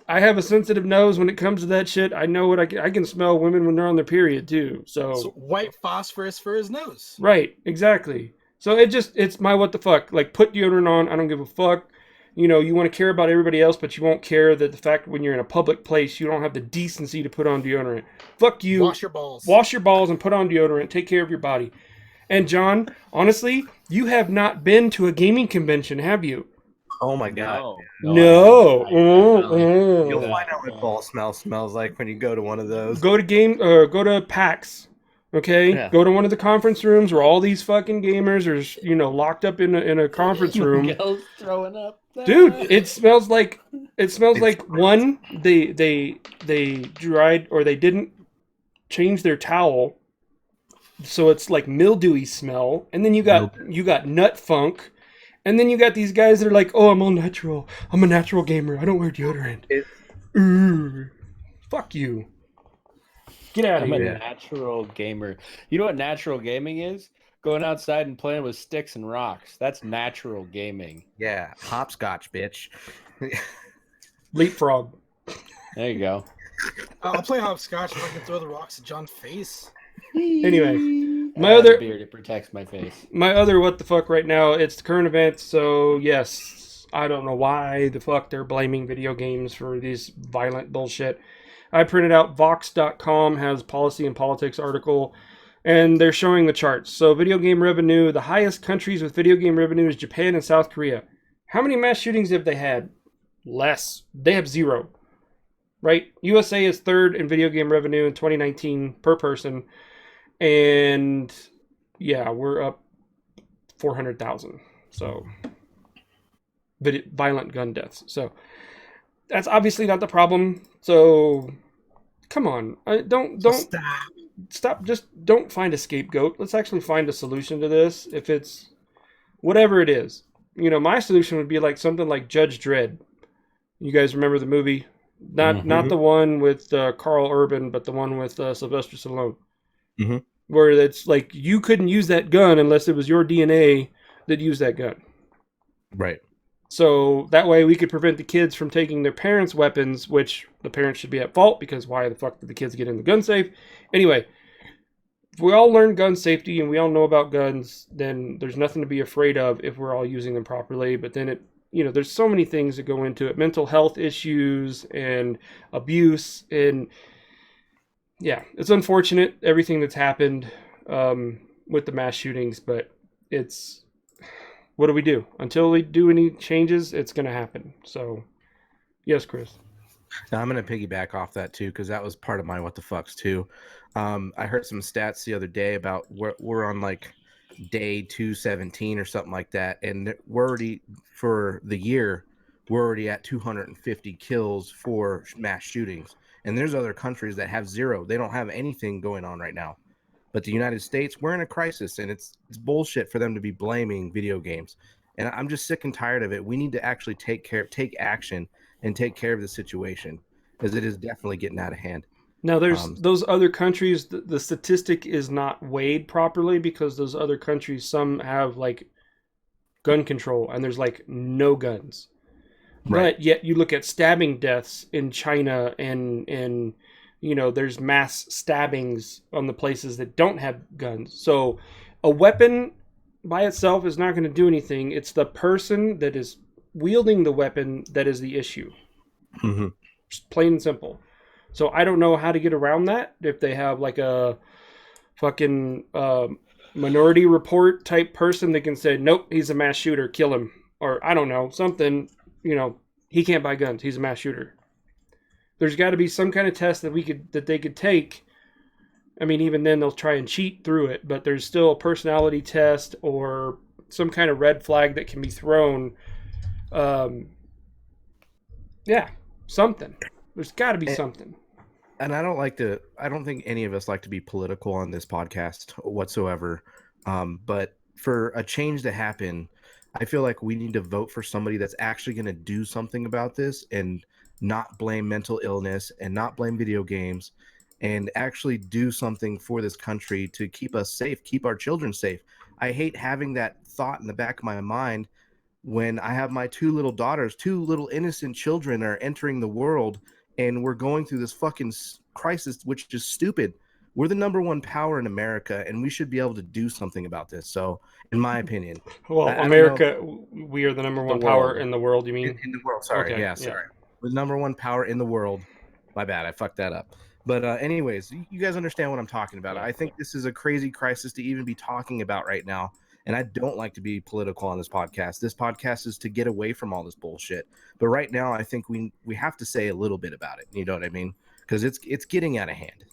have a sensitive nose when it comes to that shit. I know what I can smell women when they're on their period too. So white phosphorus for his nose. Right, exactly. So it's my what the fuck. Like, put deodorant on. I don't give a fuck. You know, you want to care about everybody else, but you won't care that the fact when you're in a public place, you don't have the decency to put on deodorant. Fuck you. Wash your balls. Wash your balls and put on deodorant. Take care of your body. And John, honestly, you have not been to a gaming convention, have you? Oh my god. No. You'll find out what ball smells like when you go to one of those. Go to PAX. Okay? Yeah. Go to one of the conference rooms where all these fucking gamers are, you know, locked up in a conference room. Miguel's throwing up. Dude, it smells like one, they dried or they didn't change their towel, so it's like mildewy smell, and then you got nut funk, and then you got these guys that are like, oh, I'm all natural, I'm a natural gamer, I don't wear deodorant. Fuck you. Get out of I'm here. a natural gamer. You know what natural gaming is? Going outside and playing with sticks and rocks. That's natural gaming. Yeah, hopscotch, bitch. Leapfrog. There you go. I'll play hopscotch if I can throw the rocks at John's face. Anyway, I have a beard. It protects my face. My other what the fuck right now, it's the current event, so yes, I don't know why the fuck they're blaming video games for these violent bullshit. I printed out Vox.com, has policy and politics article, and they're showing the charts. So video game revenue, the highest countries with video game revenue is Japan and South Korea. How many mass shootings have they had? Less. They have 0. Right? USA is third in video game revenue in 2019 per person. And yeah, we're up 400,000. So violent gun deaths. So that's obviously not the problem. So come on. Don't stop. Just don't find a scapegoat. Let's actually find a solution to this. If it's whatever it is, you know, my solution would be like something like Judge Dredd. You guys remember the movie? Not the one with Carl Urban, but the one with Sylvester Stallone. Mm-hmm. Where it's like you couldn't use that gun unless it was your DNA that used that gun. Right. So that way we could prevent the kids from taking their parents' weapons, which the parents should be at fault because why the fuck did the kids get in the gun safe? Anyway, if we all learn gun safety and we all know about guns, then there's nothing to be afraid of if we're all using them properly. But then there's so many things that go into it. Mental health issues and abuse. And yeah, it's unfortunate, everything that's happened with the mass shootings, but what do we do? Until we do any changes, it's going to happen. So, yes, Chris. Now, I'm going to piggyback off that, too, because that was part of my what the fucks, too. I heard some stats the other day about we're on, like, day 217 or something like that, and we're already, for the year, we're already at 250 kills for mass shootings. And there's other countries that have 0. They don't have anything going on right now. But the United States, we're in a crisis, and it's bullshit for them to be blaming video games. And I'm just sick and tired of it. We need to actually take action and take care of the situation, because it is definitely getting out of hand. Now, there's those other countries, the statistic is not weighed properly because those other countries, some have like gun control and there's like no guns. Right. But yet you look at stabbing deaths in China and there's mass stabbings on the places that don't have guns. So a weapon by itself is not going to do anything. It's the person that is wielding the weapon that is the issue. Mm-hmm. Just plain and simple. So I don't know how to get around that. If they have like a fucking Minority Report type person that can say, nope, he's a mass shooter, kill him. Or I don't know, something, he can't buy guns, he's a mass shooter. There's got to be some kind of test that they could take. I mean, even then they'll try and cheat through it, but there's still a personality test or some kind of red flag that can be thrown. Yeah, something. There's got to be something. And I don't think any of us like to be political on this podcast whatsoever. But for a change to happen, I feel like we need to vote for somebody that's actually going to do something about this and not blame mental illness and not blame video games and actually do something for this country to keep us safe, keep our children safe. I hate having that thought in the back of my mind when I have my two little daughters, two little innocent children are entering the world, and we're going through this fucking crisis, which is stupid. We're the number one power in America, and we should be able to do something about this. So, in my opinion, well, America, we are the number one power in the world. You mean in the world? Sorry, okay, sorry. We're the number one power in the world. My bad, I fucked that up. But anyways, you guys understand what I'm talking about. I think this is a crazy crisis to even be talking about right now. And I don't like to be political on this podcast. This podcast is to get away from all this bullshit. But right now, I think we have to say a little bit about it. You know what I mean? Because it's getting out of hand.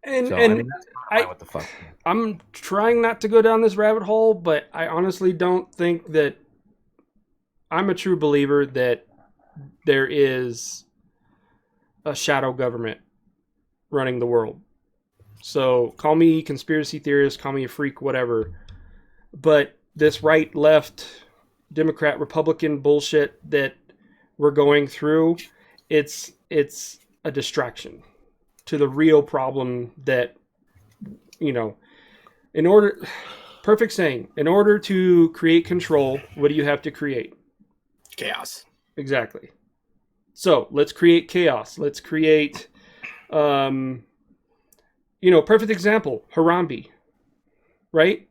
And so, and what the fuck? I'm trying not to go down this rabbit hole, but I honestly don't think that I'm a true believer that there is a shadow government running the world. So call me conspiracy theorist, call me a freak, whatever. But this right, left, Democrat, Republican bullshit that we're going through, it's a distraction to the real problem that, perfect saying, in order to create control, what do you have to create? Chaos. Exactly. So let's create chaos. Let's create, perfect example, Harambe, right?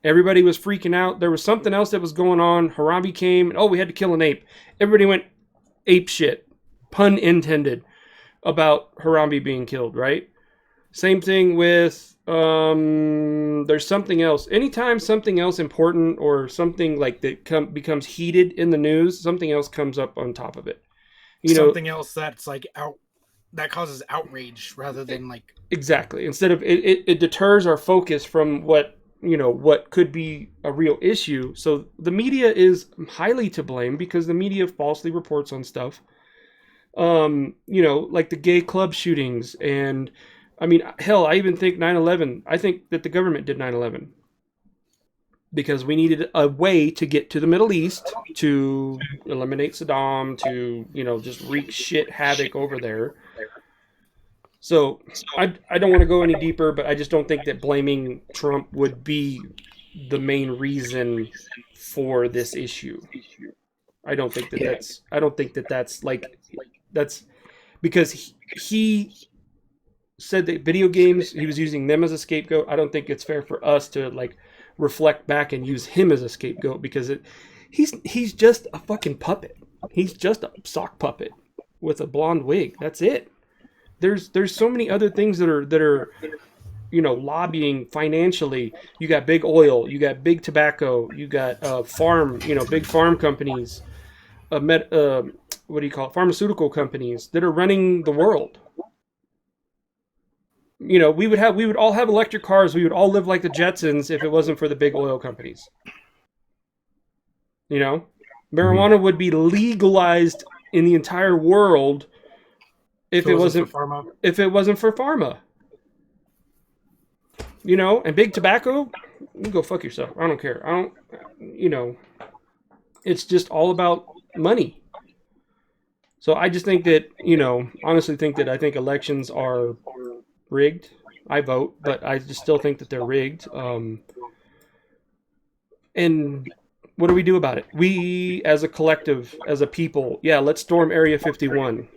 Everybody was freaking out. There was something else that was going on. Harambe came, and we had to kill an ape. Everybody went ape shit, pun intended, about Harambe being killed, right? Same thing with, there's something else. Anytime something else important or something like that becomes heated in the news, something else comes up on top of it. Something else that's like that causes outrage rather than like... Exactly. Instead of, it deters our focus from what could be a real issue. So the media is highly to blame because the media falsely reports on stuff. Like the gay club shootings. And I mean, hell, I even think 9/11, I think that the government did 9/11 because we needed a way to get to the Middle East to eliminate Saddam, to, just wreak shit havoc over there. So I don't want to go any deeper, but I just don't think that blaming Trump would be the main reason for this issue. I don't think that's because he said that video games, he was using them as a scapegoat. I don't think it's fair for us to reflect back and use him as a scapegoat because he's just a fucking puppet. He's just a sock puppet with a blonde wig. That's it. There's so many other things that are lobbying financially. You got big oil, you got big tobacco, you got big farm companies, pharmaceutical companies that are running the world. We would all have electric cars. We would all live like the Jetsons if it wasn't for the big oil companies. Marijuana would be legalized in the entire world if it wasn't for pharma. And big tobacco, you go fuck yourself. I don't care. It's just all about money. So I just think that, honestly I think elections are rigged. I vote, but I just still think that they're rigged. And what do about it? We, as a collective, as a people, let's storm Area 51.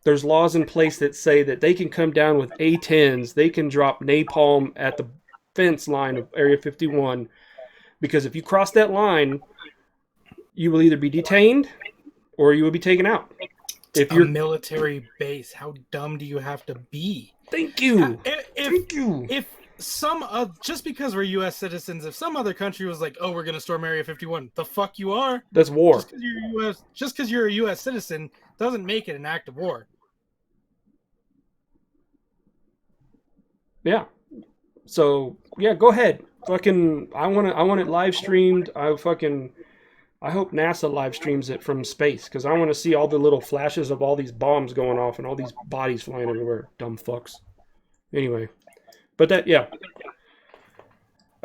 there's laws in place that say that they can come down with A-10s, they can drop napalm at the fence line of Area 51, because if you cross that line, you will either be detained or you will be taken out. If you're a military base, how dumb do you have to be? Thank you. Thank you. If just because we're U.S. citizens, if some other country was like, "Oh, we're gonna storm Area 51," the fuck you are? That's war. Just because you're a U.S. citizen doesn't make it an act of war. Yeah. So yeah, go ahead. Fucking, I want it live streamed. I hope NASA live streams it from space, because I want to see all the little flashes of all these bombs going off and all these bodies flying everywhere. Dumb fucks. Anyway, but I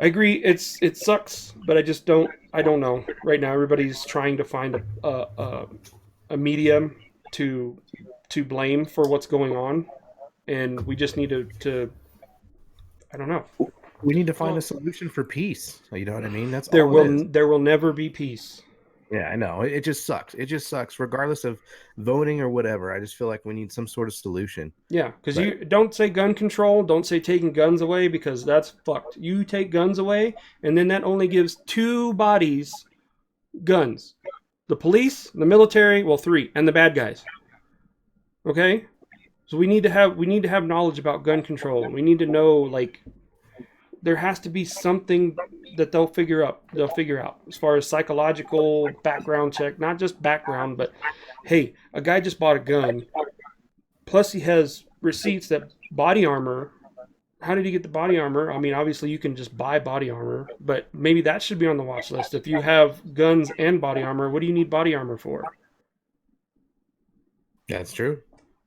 agree. It sucks, but I don't know. Right now, everybody's trying to find a medium to blame for what's going on, and we just need to I don't know. We need to find a solution for peace. You know what I mean? That's there all it is. there will never be peace. Yeah, I know. It just sucks. It just sucks, regardless of voting or whatever. I just feel like we need some sort of solution. Yeah, because you don't say gun control, don't say taking guns away, because that's fucked. You take guns away, and then that only gives 2 bodies guns: the police, the military, well, 3, and the bad guys. Okay, so we need to have knowledge about gun control. We need to know, like, there has to be something that they'll figure out as far as psychological background check, not just background, but hey, a guy just bought a gun, plus he has receipts that body armor. How did he get the body armor? I mean, obviously you can just buy body armor, but maybe that should be on the watch list. If you have guns and body armor, what do you need body armor for? That's true.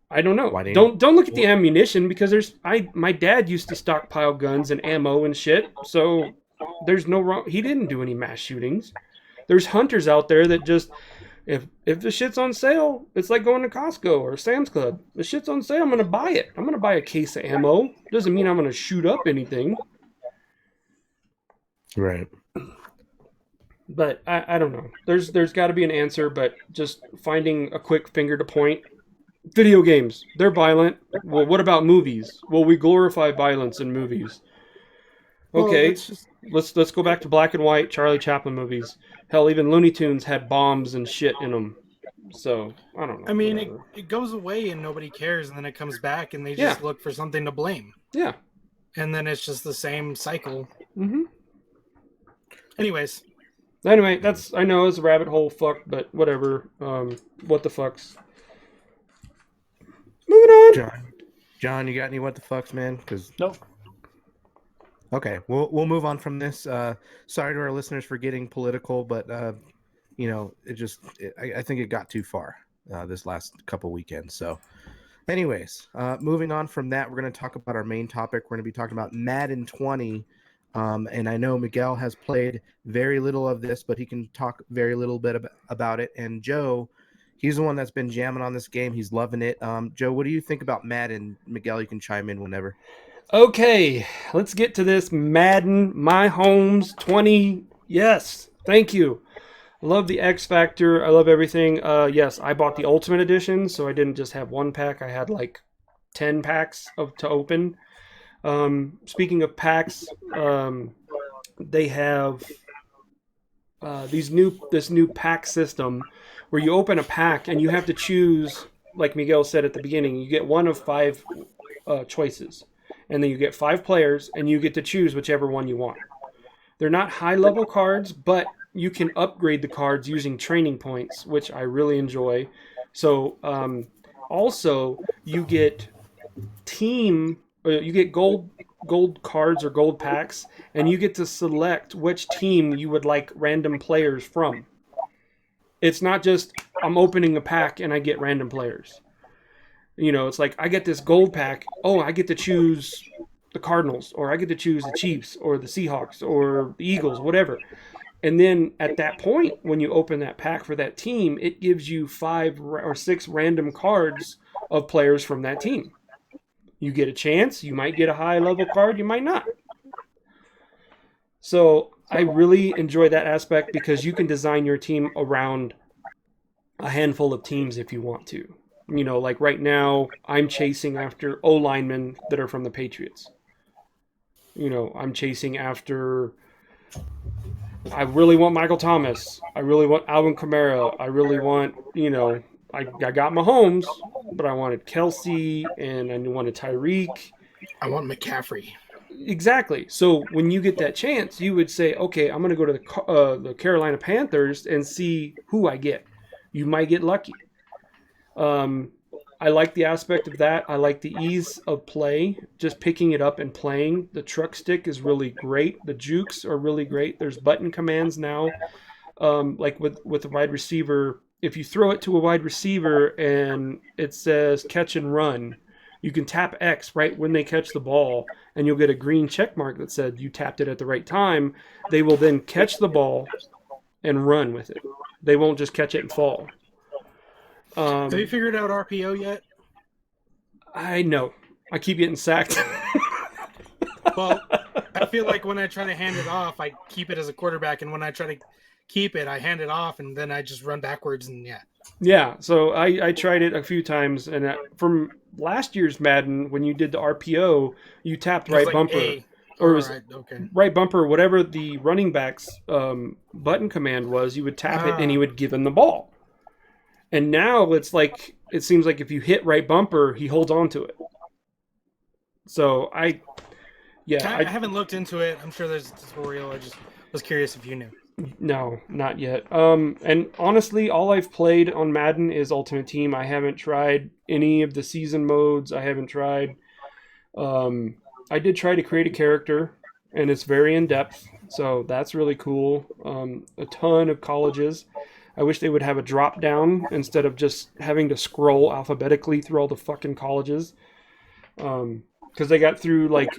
I don't know. Don't look at the ammunition, because my dad used to stockpile guns and ammo and shit. So there's no wrong. He didn't do any mass shootings. There's hunters out there that just, if the shit's on sale, it's like going to Costco or Sam's Club. The shit's on sale, I'm gonna buy it. I'm gonna buy a case of ammo. Doesn't mean I'm gonna shoot up anything. Right. But I don't know. There's got to be an answer, but just finding a quick finger to point. Video games, they're violent. Well, what about movies? Well, we glorify violence in movies. Okay, let's go back to black and white Charlie Chaplin movies. Hell, even Looney Tunes had bombs and shit in them. So, I don't know. I mean, it goes away and nobody cares, and then it comes back and they just look for something to blame. Yeah. And then it's just the same cycle. Mm-hmm. Anyway, I know it's a rabbit hole, but whatever. What the fucks. Moving on. John, you got any what the fucks, man? Nope. Okay, we'll move on from this. Sorry to our listeners for getting political, but I think it got too far this last couple weekends. So, anyways, moving on from that, we're going to talk about our main topic. We're going to be talking about Madden 20. And I know Miguel has played very little of this, but he can talk very little bit about it. And Joe, he's the one that's been jamming on this game. He's loving it. Joe, what do you think about Madden? Miguel, you can chime in whenever. Okay, let's get to this Madden, My Homes 20. Yes, thank you. I love the X Factor. I love everything. Yes, I bought the Ultimate Edition, so I didn't just have 1 pack. I had like 10 packs to open. Speaking of packs, they have this new pack system where you open a pack and you have to choose, like Miguel said at the beginning, you get 1 of 5 choices. And then you get 5 players, and you get to choose whichever one you want. They're not high-level cards, but you can upgrade the cards using training points, which I really enjoy. So, also, you get you get gold cards or gold packs, and you get to select which team you would like random players from. It's not just, I'm opening a pack and I get random players. You know, it's like, I get this gold pack. Oh, I get to choose the Cardinals, or I get to choose the Chiefs, or the Seahawks, or the Eagles, whatever. And then at that point, when you open that pack for that team, it gives you 5 or 6 random cards of players from that team. You get a chance. You might get a high-level card. You might not. So I really enjoy that aspect, because you can design your team around a handful of teams if you want to. You know, like right now, I'm chasing after O linemen that are from the Patriots. You know, I'm chasing after. I really want Michael Thomas. I really want Alvin Kamara. I really want, you know, I got Mahomes, but I wanted Kelsey and I wanted Tyreek. I want McCaffrey. Exactly. So when you get that chance, you would say, okay, I'm going to go to the Carolina Panthers and see who I get. You might get lucky. I like the aspect of that. I like the ease of play, just picking it up and playing. The truck stick is really great. The jukes are really great. There's button commands now, like with a wide receiver. If you throw it to a wide receiver and it says catch and run, you can tap X right when they catch the ball, and you'll get a green check mark that said you tapped it at the right time. They will then catch the ball and run with it. They won't just catch it and fall. Have you figured out RPO yet? I know. I keep getting sacked. Well, I feel like when I try to hand it off, I keep it as a quarterback, and when I try to keep it, I hand it off, and then I just run backwards, and yeah. Yeah, so I tried it a few times, and from last year's Madden, when you did the RPO, you tapped right like bumper. A. Or it was okay. right bumper, whatever the running back's button command was, you would tap it, and he would give him the ball. And now it's like, it seems like if you hit right bumper, he holds on to it. So I haven't looked into it. I'm sure there's a tutorial. I just was curious if you knew. No, not yet. And honestly, all I've played on Madden is Ultimate Team. I haven't tried any of the season modes. I haven't tried. I did try to create a character, and it's very in depth. So that's really cool. A ton of colleges. I wish they would have a drop down instead of just having to scroll alphabetically through all the fucking colleges. Because they got through like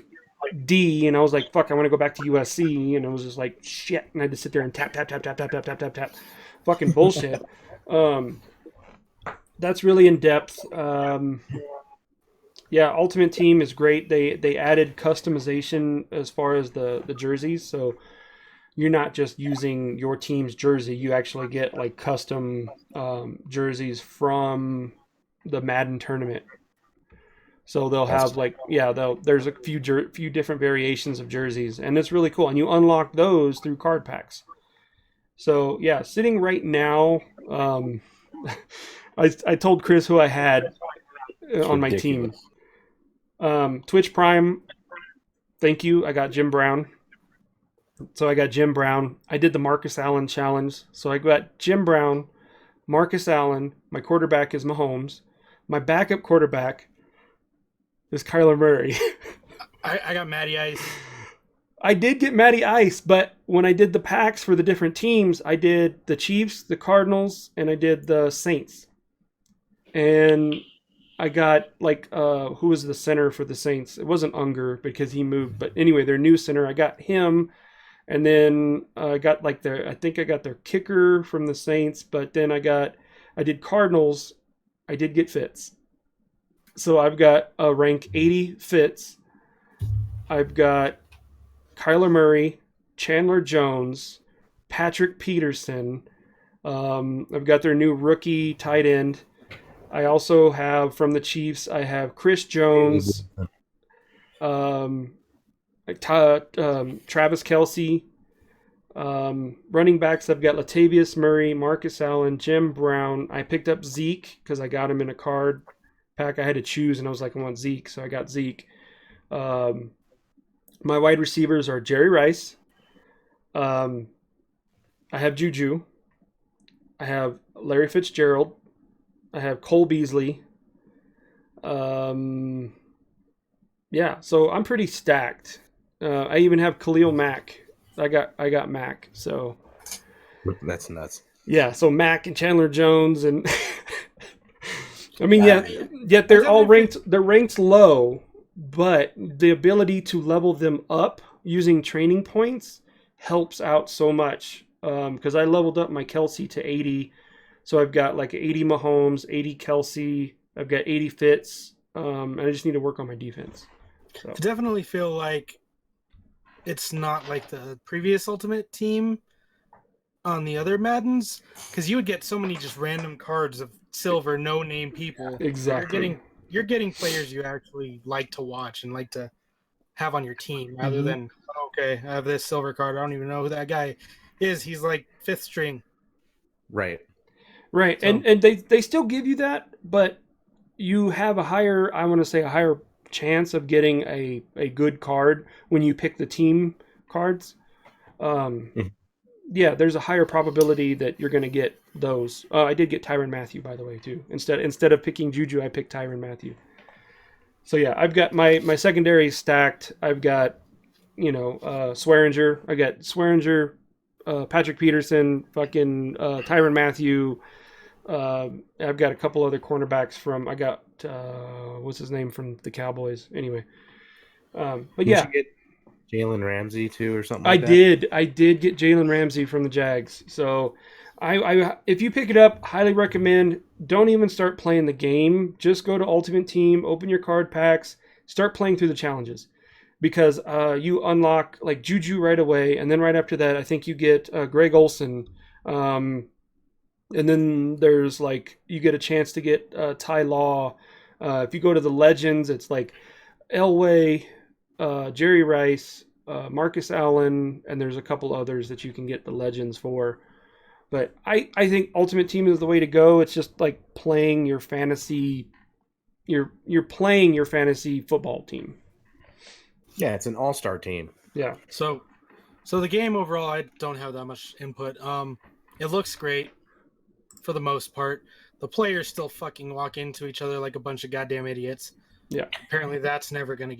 D, and I was like, fuck, I want to go back to USC, and I was just like, shit, and I had to sit there and tap. Fucking bullshit. That's really in depth. Yeah, Ultimate Team is great. They added customization as far as the jerseys, so you're not just using your team's jersey. You actually get like custom jerseys from the Madden tournament. So they'll have like, there's a few different variations of jerseys, and it's really cool. And you unlock those through card packs. So yeah, sitting right now, I told Chris who I had on my team. Twitch Prime, thank you. I got Jim Brown. So I got Jim Brown. I did the Marcus Allen challenge. So I got Jim Brown, Marcus Allen. My quarterback is Mahomes. My backup quarterback is Kyler Murray. I got Matty Ice. I did get Matty Ice, but when I did the packs for the different teams, I did the Chiefs, the Cardinals, and I did the Saints. And I got like who was the center for the Saints? It wasn't Unger because he moved, but anyway, their new center. I got him, and then I got like I think I got their kicker from the Saints, but then I did Cardinals. I did get Fitz. So I've got a rank 80 Fitz. I've got Kyler Murray, Chandler Jones, Patrick Peterson. I've got their new rookie tight end. I also have from the Chiefs, I have Chris Jones, Travis Kelce. Running backs, I've got Latavius Murray, Marcus Allen, Jim Brown. I picked up Zeke because I got him in a card pack. I had to choose, and I was like, I want Zeke, so I got Zeke. My wide receivers are Jerry Rice. I have Juju. I have Larry Fitzgerald. I have Cole Beasley. Yeah, so I'm pretty stacked. I even have Khalil Mack. I got Mack. So that's nuts. Yeah, so Mack and Chandler Jones and I mean, yet they're all ranked. They're ranked low, but the ability to level them up using training points helps out so much. Because I leveled up my Kelsey to 80. So I've got like 80 Mahomes, 80 Kelsey. I've got 80 Fitz. And I just need to work on my defense. So. I definitely feel like it's not like the previous Ultimate Team. on the other Maddens, because you would get so many just random cards of silver, no-name people. Exactly. You're getting players you actually like to watch and like to have on your team, rather Mhm. than, okay, I have this silver card. I don't even know who that guy is. He's like fifth string. Right. Right. So- And they still give you that, but you have a higher, I want to say, a higher chance of getting a good card when you pick the team cards. Mhm. Yeah, there's a higher probability that you're going to get those. I did get Tyrann Mathieu, by the way, too. Instead of picking Juju, I picked Tyrann Mathieu. So yeah, I've got my secondary stacked. I've got, Swearinger. I got Swearinger, Patrick Peterson, fucking Tyrann Mathieu. I've got a couple other cornerbacks I got what's his name from the Cowboys. Anyway, but Didn't yeah, you get Jalen Ramsey too, or something I like that? did get Jalen Ramsey from the Jags. So I if you pick it up, highly recommend. Don't even start playing the game. Just go to Ultimate Team, open your card packs, start playing through the challenges. Because you unlock like Juju right away, and then right after that, I think you get Greg Olson. And then there's like you get a chance to get Ty Law. If you go to the Legends, it's like Elway, Jerry Rice, Marcus Allen, and there's a couple others that you can get the Legends for. But I think Ultimate Team is the way to go. It's just like playing your fantasy. You're playing your fantasy football team. Yeah, it's an all-star team. Yeah. So the game overall, I don't have that much input. It looks great for the most part. The players still fucking walk into each other like a bunch of goddamn idiots. Yeah. Apparently that's never gonna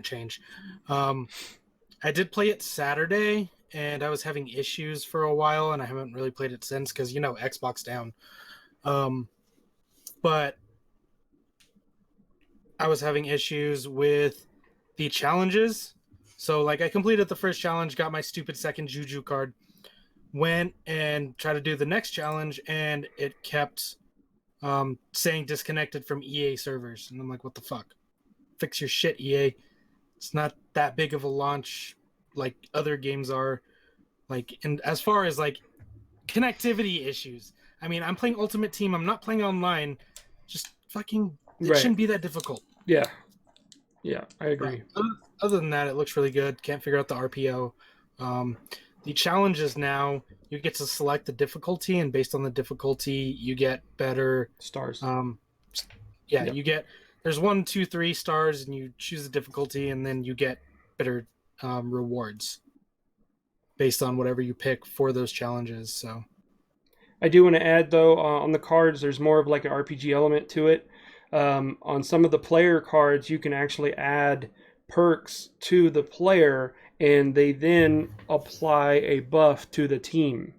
change. I did play it Saturday, and I was having issues for a while, and I haven't really played it since because Xbox down. But I was having issues with the challenges. So like I completed the first challenge, got my stupid second Juju card, went and tried to do the next challenge, and it kept saying disconnected from EA servers. And I'm like, what the fuck? Fix your shit, EA. It's not that big of a launch like other games are. Like, and as far as like connectivity issues, I mean, I'm playing Ultimate Team. I'm not playing online. Just fucking, it Right. shouldn't be that difficult. Yeah. Yeah, I agree. Other than that, it looks really good. Can't figure out the RPO. The challenges now, you get to select the difficulty, and based on the difficulty, you get better Stars. You get there's 1, 2, 3 stars, and you choose the difficulty, and then you get better rewards based on whatever you pick for those challenges. So I do want to add though, on the cards, there's more of like an RPG element to it. On some of the player cards, you can actually add perks to the player, and they then apply a buff to the team.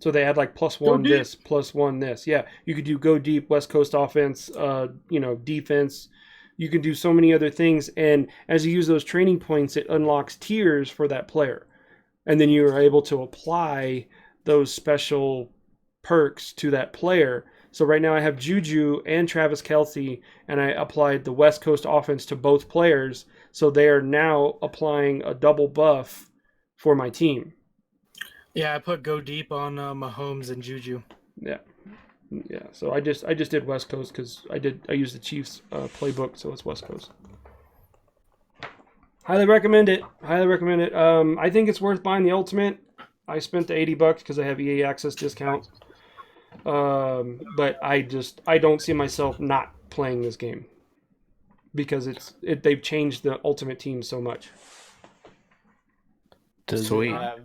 So they add like +1 this, +1 this. Yeah, you could do go deep, West Coast offense, defense. You can do so many other things, and as you use those training points, it unlocks tiers for that player, and then you are able to apply those special perks to that player. So right now I have Juju and Travis Kelce, and I applied the West Coast offense to both players, so they are now applying a double buff for my team. yeah, I put go deep on Mahomes and Juju. Yeah. So I just did West Coast because I used the Chiefs playbook, so it's West Coast. Highly recommend it. I think it's worth buying the Ultimate. I spent the $80 because I have EA Access discount. But I don't see myself not playing this game because they've changed the Ultimate Team so much. Does Sweet. it have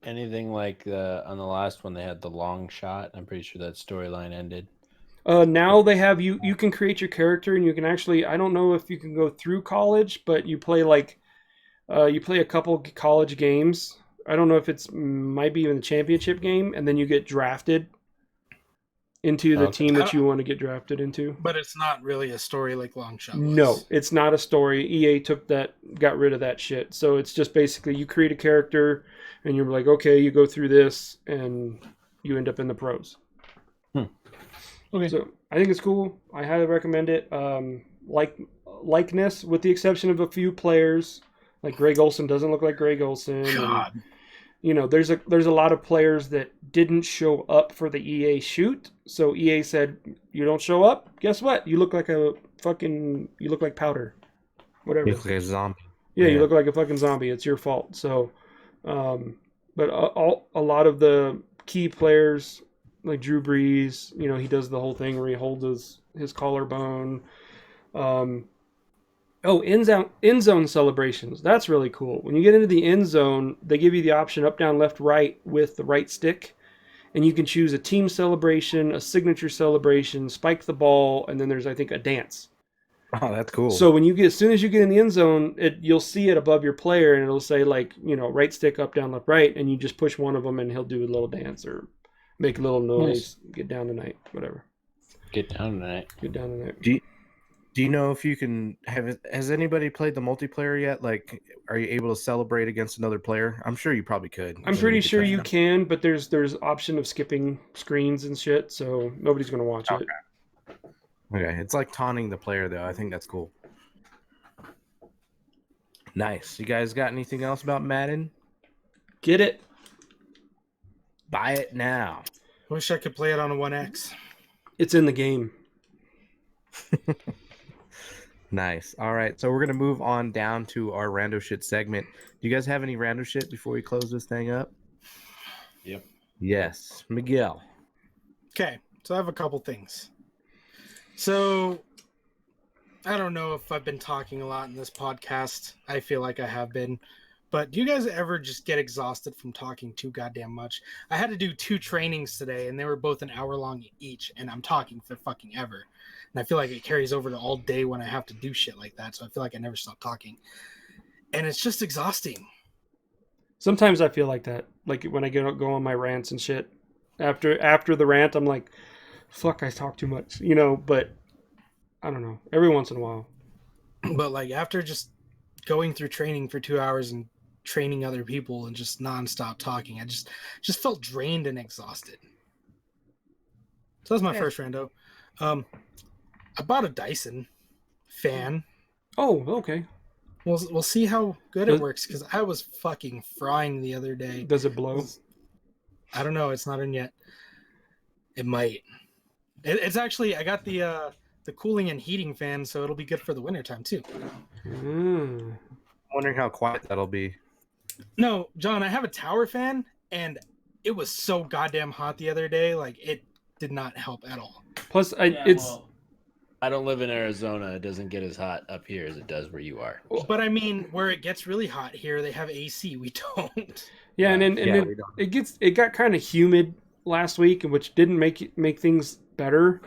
anything like on the last one they had the long shot? I'm pretty sure that storyline ended. Now they have you can create your character, and you can actually, I don't know if you can go through college, but you play a couple college games. I don't know if it's might be even the championship game, and then you get drafted into the team that you want to get drafted into. But it's not really a story like Long Shot was. No, it's not a story. EA got rid of that shit. So it's just basically you create a character, and you're like, okay, you go through this, and you end up in the pros. Okay. So I think it's cool. I highly recommend it. Likeness, with the exception of a few players, like Greg Olson doesn't look like Greg Olson. God. you know, there's a lot of players that didn't show up for the EA shoot. So EA said, you don't show up, guess what? You look like powder. Whatever. You look like a zombie. Yeah, you Yeah. look like a fucking zombie. It's your fault. So, but a lot of the key players, like Drew Brees, you know, he does the whole thing where he holds his collarbone. End zone celebrations. That's really cool. When you get into the end zone, they give you the option up, down, left, right with the right stick. And you can choose a team celebration, a signature celebration, spike the ball, and then there's, I think, a dance. Oh, that's cool. So when as soon as you get in the end zone, you'll see it above your player, and it'll say like, you know, right stick, up, down, left, right, and you just push one of them, and he'll do a little dance or make a little noise. Nice. Get down tonight, whatever. Get down tonight. Get down tonight. Do you know if you can has anybody played the multiplayer yet? Like, are you able to celebrate against another player? I'm sure you probably could. I'm pretty sure you can, but there's option of skipping screens and shit, so nobody's gonna watch it. Okay, it's like taunting the player though. I think that's cool. Nice. You guys got anything else about Madden? Get it? Buy it now. Wish I could play it on a 1X. It's in the game. Nice. All right, so we're gonna move on down to our rando shit segment. Do you guys have any rando shit before we close this thing up? Yep. Yes, Miguel. Okay, so I have a couple things. So, I don't know if I've been talking a lot in this podcast. I feel like I have been. But do you guys ever just get exhausted from talking too goddamn much? I had to do 2 trainings today, and they were both an hour long each, and I'm talking for fucking ever. And I feel like it carries over to all day when I have to do shit like that, so I feel like I never stop talking. And it's just exhausting. Sometimes I feel like that. Like when I go on my rants and shit. After the rant, I'm like, fuck, I talk too much, you know, but I don't know. Every once in a while. But like after just going through training for 2 hours and training other people and just nonstop talking, I just felt drained and exhausted. So that's my first rando. I bought a Dyson fan. Oh, okay. We'll see how good it works, because I was fucking frying the other day. Does it blow? I don't know. It's not in yet. It might. It's actually, I got the cooling and heating fan, so it'll be good for the wintertime too. I'm wondering how quiet that'll be. No, John, I have a tower fan, and it was so goddamn hot the other day. Like, it did not help at all. Plus, I don't live in Arizona. It doesn't get as hot up here as it does where you are. But I mean, where it gets really hot here, they have AC. We don't. Yeah, and it got kind of humid last week, which didn't make things better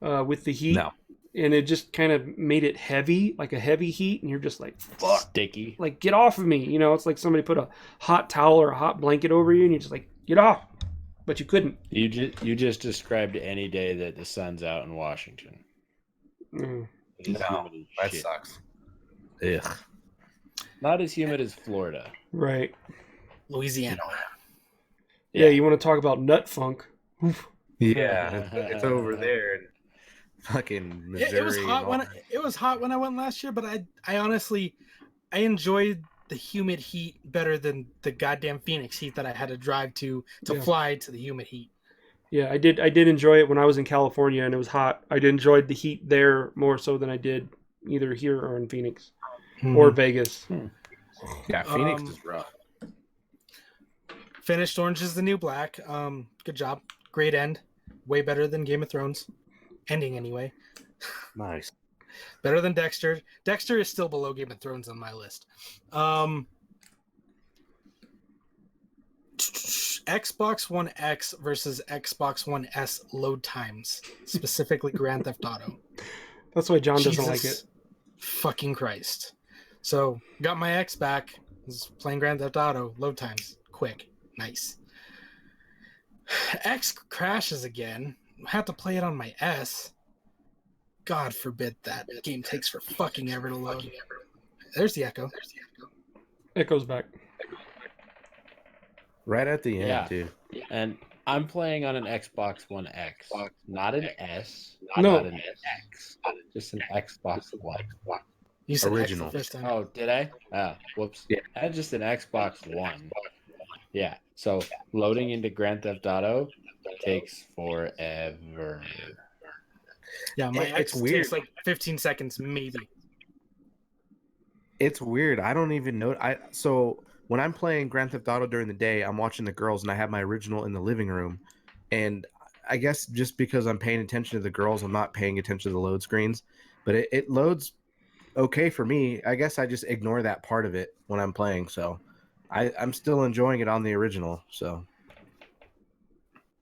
with the heat. No. And it just kind of made it heavy, like a heavy heat, and you're just like, fuck. Sticky. Like, get off of me. You know, it's like somebody put a hot towel or a hot blanket over you, and you're just like, get off. But you couldn't. You just described any day that the sun's out in Washington. Mm. No, that sucks. Ugh. Not as humid as Florida. Right. Louisiana. Yeah, you want to talk about nut funk. Yeah, it's over there in fucking Missouri. It was hot when I went last year, but I honestly enjoyed the humid heat better than the goddamn Phoenix heat that I had to drive to fly to the humid heat. Yeah, I did enjoy it when I was in California and it was hot. I enjoyed the heat there more so than I did either here or in Phoenix or Vegas. Yeah, Phoenix is rough. Finished Orange is the New Black. Good job. Great end. Way better than Game of Thrones. Ending anyway. Nice. Better than Dexter. Dexter is still below Game of Thrones on my list. Xbox One X versus Xbox One S load times, specifically Grand Theft Auto. That's why John doesn't like it. Fucking Christ. So, got my X back. Was playing Grand Theft Auto. Load times. Quick. Nice. X crashes again. Have to play it on my S. God forbid that game takes for fucking ever to load. There's the echo. Echo's back. Right at the end, too. And I'm playing on an Xbox One X, not an S, not an X, just an Xbox One. You said original. X the first time. Oh, did I? Whoops. Yeah. I had just an Xbox One. Yeah. So loading into Grand Theft Auto takes forever. Yeah, my It's X weird. takes like 15 seconds, maybe. It's weird. I don't even know. So when I'm playing Grand Theft Auto during the day, I'm watching the girls, and I have my original in the living room. And I guess just because I'm paying attention to the girls, I'm not paying attention to the load screens. But it loads okay for me. I guess I just ignore that part of it when I'm playing. So I'm still enjoying it on the original. So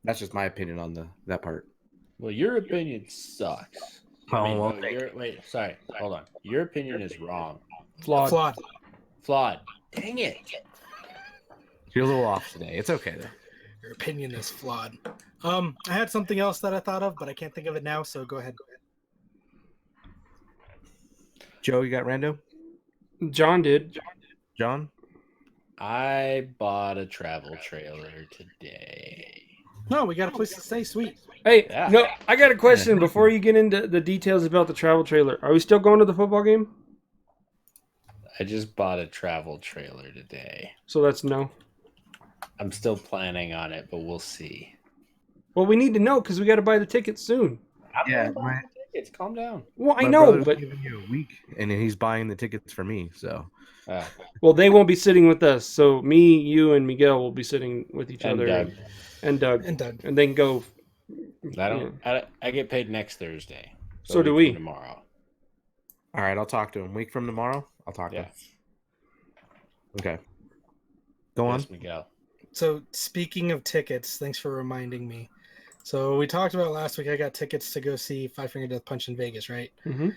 that's just my opinion on that part. Well, your opinion sucks. Oh, Wait, well, no, wait, sorry. Hold on. Your opinion is wrong. Flawed. Flawed. Flawed. Dang it. You're a little off today. It's okay though. Your opinion is flawed. I had something else that I thought of, but I can't think of it now, so go ahead. Joe, you got rando? John did. John? I bought a travel trailer today. No, we got a place to stay. Sweet. Hey, Yeah. no, I got a question before you get into the details about the travel trailer. Are we still going to the football game? I just bought a travel trailer today. So that's no. I'm still planning on it, but we'll see. Well, we need to know because we got to buy the tickets soon. Yeah, Tickets, calm down. Well, I my know, brother's but giving you a week, and then he's buying the tickets for me. So well, they won't be sitting with us. So me, you, and Miguel will be sitting with each And other, Doug. and Doug, And Doug. and then go. I get paid next Thursday. So a do week we. from tomorrow. all right, I'll talk to him. Week from tomorrow, I'll talk to Yeah. him. Okay. Go on. Yes, Miguel. So, speaking of tickets, thanks for reminding me. So, we talked about last week, I got tickets to go see Five Finger Death Punch in Vegas, right? Mm-hmm.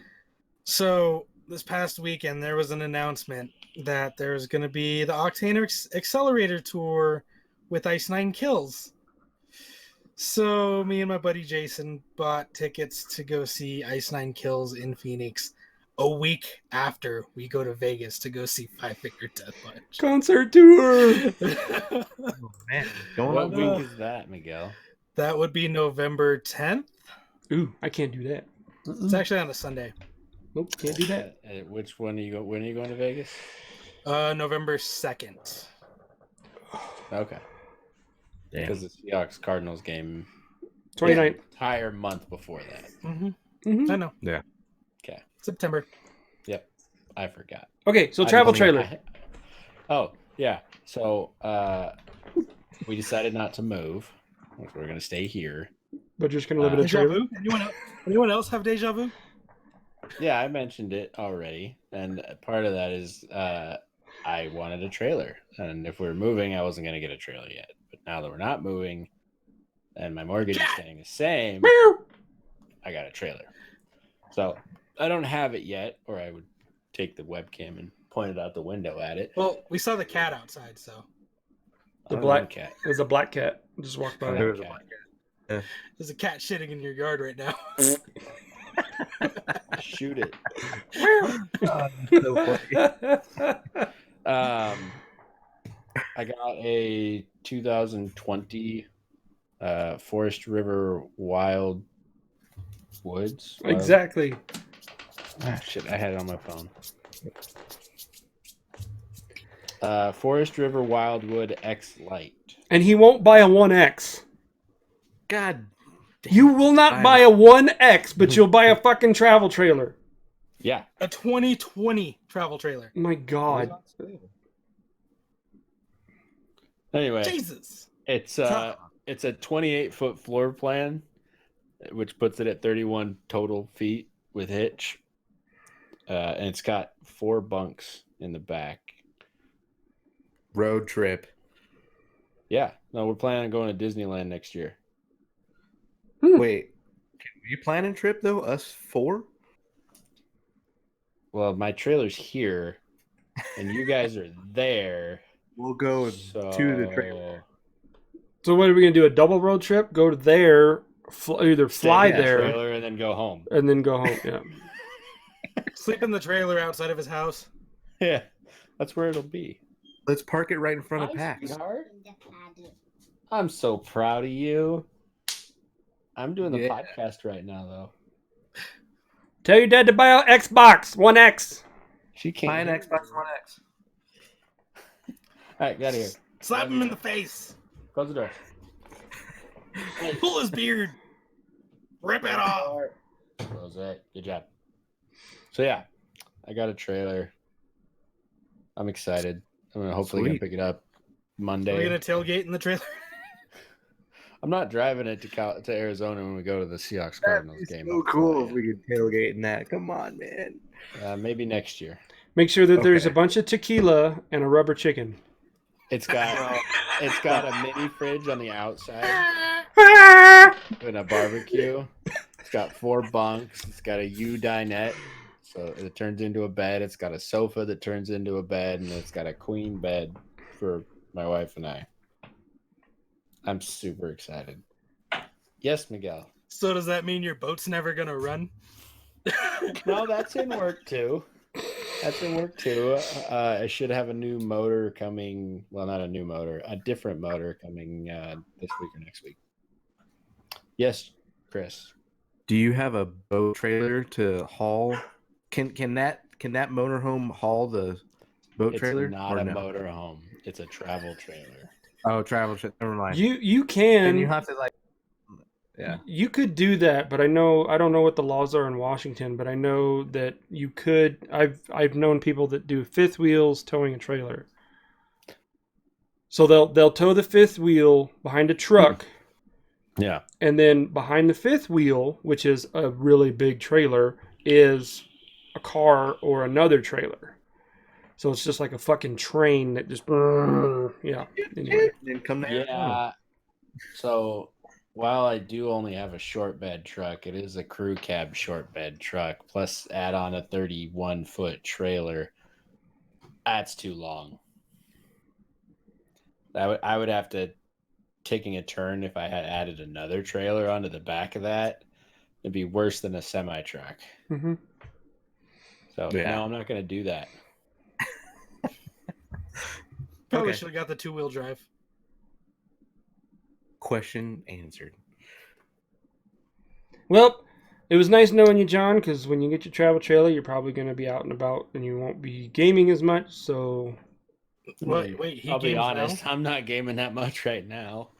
So, this past weekend, there was an announcement that there's going to be the Octane Accelerator Tour with Ice Nine Kills. So, me and my buddy Jason bought tickets to go see Ice Nine Kills in Phoenix a week after we go to Vegas to go see Five Finger Death Punch. Concert tour. Oh, man, going What on. week is that, Miguel? That would be November 10th. Ooh, I can't do that. It's actually on a Sunday. Nope, can't do that. Which one are you go? When are you going to Vegas? November 2nd. Okay. Damn. Because the Seahawks Cardinals game 29th. entire month before that. Mm-hmm. Mm-hmm. I know. Okay. September. Yep. I forgot. Okay, so travel trailer. Oh, yeah. So we decided not to move. We're going to stay here. But just gonna live in a Deja trailer. vu? Anyone else have deja vu? Yeah, I mentioned it already. And part of that is I wanted a trailer. And if we were moving, I wasn't going to get a trailer yet. But now that we're not moving and my mortgage is staying the same, I got a trailer. So I don't have it yet, or I would take the webcam and point it out the window at it. Well, we saw the cat outside, so The I don't black have a cat. There's a black cat. Just walked I by. don't have a cat. there's a cat shitting in your yard right now. Shoot it. I got a 2020 Forest River Wild Woods. Exactly. Shit, I had it on my phone. Forest River Wildwood X Lite. And he won't buy a 1X. God. Damn. You will not buy a 1X, but you'll buy a fucking travel trailer. Yeah. A 2020 travel trailer. My God. Anyway, Jesus. it's a 28-foot floor plan, which puts it at 31 total feet with hitch. And it's got 4 bunks in the back. Road trip. Yeah. No, we're planning on going to Disneyland next year. Wait, are you planning trip though? Us 4? Well, my trailer's here, and you guys are there. We'll go to the trailer. So what are we gonna do? A double road trip? Go to there, either fly Stay in the there, trailer and then go home. and then go home. Yeah. Sleep in the trailer outside of his house. Yeah, that's where it'll be. Let's park it right in front of Hi, PAX. sweetheart. I'm so proud of you. I'm doing the podcast right now, though. Tell your dad to buy an Xbox 1X. She can't. Buy an Xbox One X. All right, get out of here. Slap him in the face. Close the door. Pull his beard. Rip it off. Close it. Good job. So yeah, I got a trailer. I'm excited. I'm gonna hopefully gonna pick it up Monday. Are we gonna tailgate in the trailer? I'm not driving it to Arizona when we go to the Seahawks Cardinals game. So cool if we could tailgate in that. Come on, man. Maybe next year. Make sure that there's a bunch of tequila and a rubber chicken. It's got a mini fridge on the outside and a barbecue. It's got 4 bunks. It's got a U dinette, so it turns into a bed. It's got a sofa that turns into a bed, and it's got a queen bed for my wife and I. I'm super excited. Yes, Miguel. So does that mean your boat's never gonna run? No, that's in work too. I should have a new motor coming. Well, not a new motor, a different motor coming this week or next week. Yes, Chris. Do you have a boat trailer to haul? Can that motorhome haul the boat trailer? It's not a motorhome. It's a travel trailer. Oh, travel trailer. Never mind. You can. And you have to yeah. You could do that, but I don't know what the laws are in Washington, but I know that you could. I've known people that do fifth wheels towing a trailer. So they'll tow the fifth wheel behind a truck. Yeah. And then behind the fifth wheel, which is a really big trailer, is a car or another trailer. So it's just like a fucking train that just yeah. Anyway. Yeah. So while I do only have a short bed truck, it is a crew cab short bed truck, plus add on a 31-foot trailer. That's too long. I would have to, taking a turn if I had added another trailer onto the back of that. It'd be worse than a semi-truck. Mm-hmm. So no, I'm not going to do that. Probably should have got the 2-wheel drive. Question answered. Well, it was nice knowing you, John, because when you get your travel trailer, you're probably going to be out and about and you won't be gaming as much. So, Wait, I'll be honest, I'm not gaming that much right now.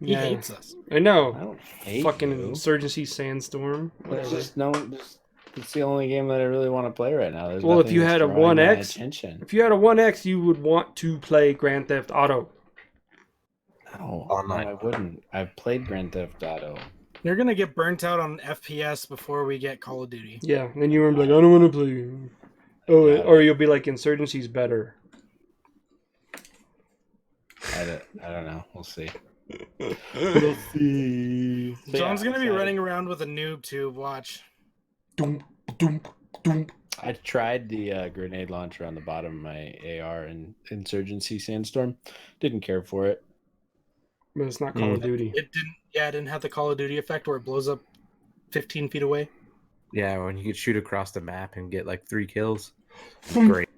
He hates us. I know. I don't hate fucking you. Insurgency Sandstorm. Whatever. It's the only game that I really want to play right now. There's Well, if nothing you that's had a drawing my 1X, attention. if you had a 1X, you would want to play Grand Theft Auto. No, I wouldn't. I've played Grand Theft Auto. You're gonna get burnt out on FPS before we get Call of Duty. Yeah, and you were like, I don't want to play. Oh, or you'll be like, Insurgency's better. I don't know. We'll see. We'll see. So, John's gonna be running around with a noob tube. Watch. Doom, doom, doom. I tried the grenade launcher on the bottom of my AR in Insurgency Sandstorm. Didn't care for it. But it's not Call of Duty. It didn't have the Call of Duty effect where it blows up 15 feet away. Yeah, when you could shoot across the map and get like 3 kills. Great.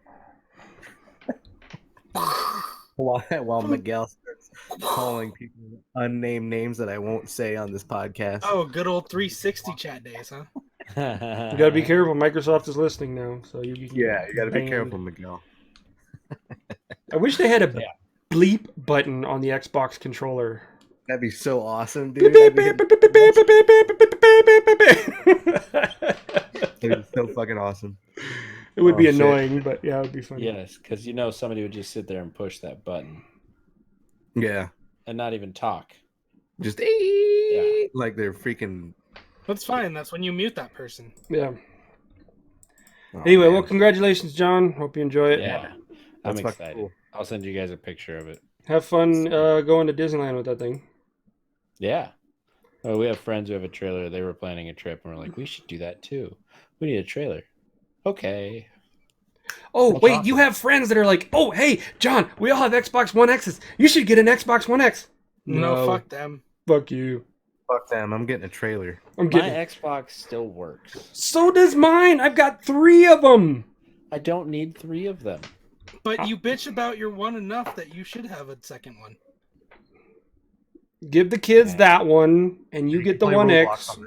While Miguel starts calling people unnamed names that I won't say on this podcast. Oh, good old 360 chat days, huh? You gotta be careful. Microsoft is listening now, so you gotta be careful, Miguel. I wish they had a bleep button on the Xbox controller. That'd be so awesome, dude. It'd be so fucking awesome. It would be annoying, but yeah, it would be funny. Yes, because somebody would just sit there and push that button. Yeah. And not even talk. Just like they're freaking. That's fine. That's when you mute that person. Yeah. Oh, anyway, man. well, congratulations, John. Hope you enjoy it. Yeah. I'm excited. Cool. I'll send you guys a picture of it. Have fun going to Disneyland with that thing. Yeah. Oh, we have friends who have a trailer. They were planning a trip, and we're like, we should do that too. We need a trailer. Okay. Oh, wait, awesome. You have friends that are like, oh, hey, John, we all have Xbox One X's. You should get an Xbox One X. No, fuck them. Fuck you. Fuck them. I'm getting a trailer. My Xbox still works. So does mine. I've got 3 of them. I don't need 3 of them. But you bitch about your one enough that you should have a second one. Give the kids that one, and you get the 1X.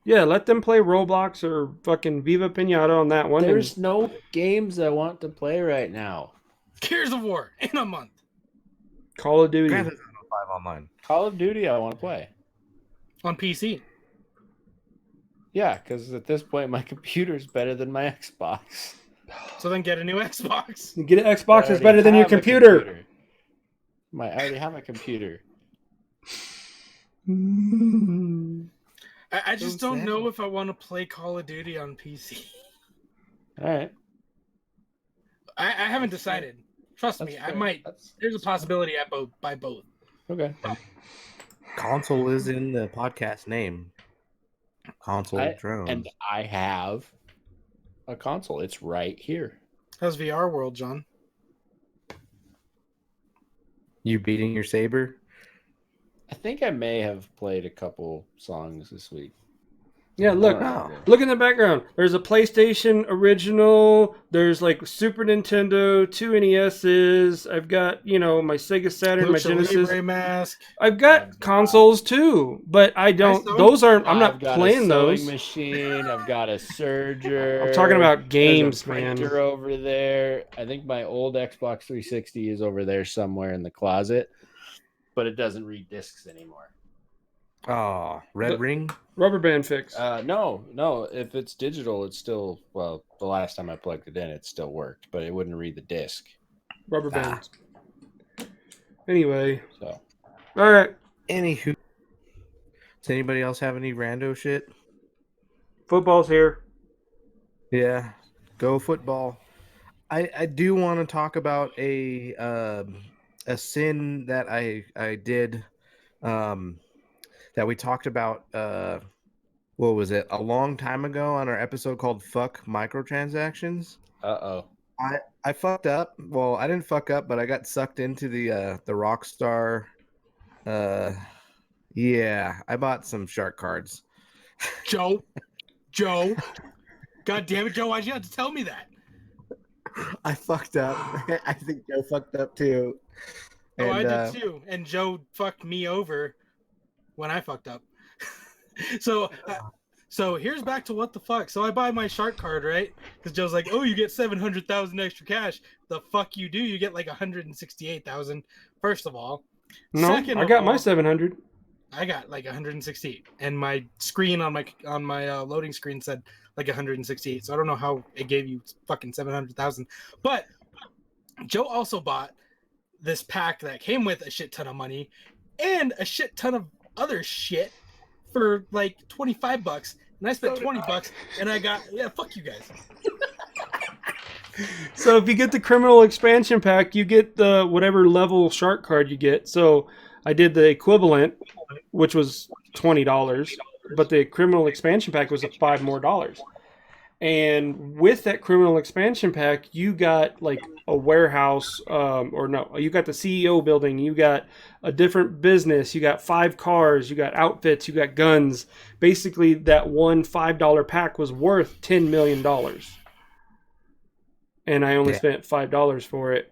Yeah, let them play Roblox or fucking Viva Pinata on that one. There's no games I want to play right now. Gears of War in a month. Call of Duty. Grand Theft Auto 5 Online. Call of Duty, I want to play. On PC. Yeah, because at this point, my computer's better than my Xbox. So then get a new Xbox. You get an Xbox I that's better than your already have a computer. I already have a computer. I just don't know if I want to play Call of Duty on PC. All right. I haven't decided. Trust me, I might. There's a possibility I buy both. Okay. Console is in the podcast name. Console drones. And I have a console. It's right here. How's VR World, John? You beating your saber? I think I may have played a couple songs this week. Yeah, look in the background. There's a PlayStation original. There's like Super Nintendo, 2 NESs. I've got, my Sega Saturn, my Genesis. Libre mask. I've got consoles too, but I don't. Those aren't. I'm not playing those. I've got a sewing machine. I've got a serger. I'm talking about games, There's a printer over there. I think my old Xbox 360 is over there somewhere in the closet, but it doesn't read discs anymore. Oh, Red Ring? Rubber band fix. No. If it's digital, it's still, well, the last time I plugged it in, it still worked, but it wouldn't read the disc. Rubber bands. Anyway. So. All right. Anywho. Does anybody else have any rando shit? Football's here. Yeah. Go football. I do want to talk about a sin that I did that we talked about what was it, a long time ago on our episode called Fuck Microtransactions. I fucked up. Well, I didn't fuck up, but I got sucked into the Rockstar. Yeah, I bought some shark cards. Joe. God damn it, Joe, why'd you have to tell me that? I fucked up. I think Joe fucked up too. Oh, I did too. And Joe fucked me over when I fucked up. So here's back to what the fuck. So I buy my shark card, right? Because Joe's like, oh, you get 700,000 extra cash. The fuck you do? You get like 168,000. First of all. No, I got my 700. I got like 168, and my screen on my loading screen said like 168. So I don't know how it gave you fucking 700,000. But Joe also bought this pack that came with a shit ton of money and a shit ton of other shit for like $25, and I spent $20, and I got fuck you guys. So if you get the criminal expansion pack, you get the whatever level shark card you get. So I did the equivalent, which was $20, but the criminal expansion pack was $5 more. And with that criminal expansion pack, you got like a warehouse, you got the CEO building, you got a different business, you got 5 cars, you got outfits, you got guns. Basically, that one $5 pack was worth $10 million. And I only spent $5 for it,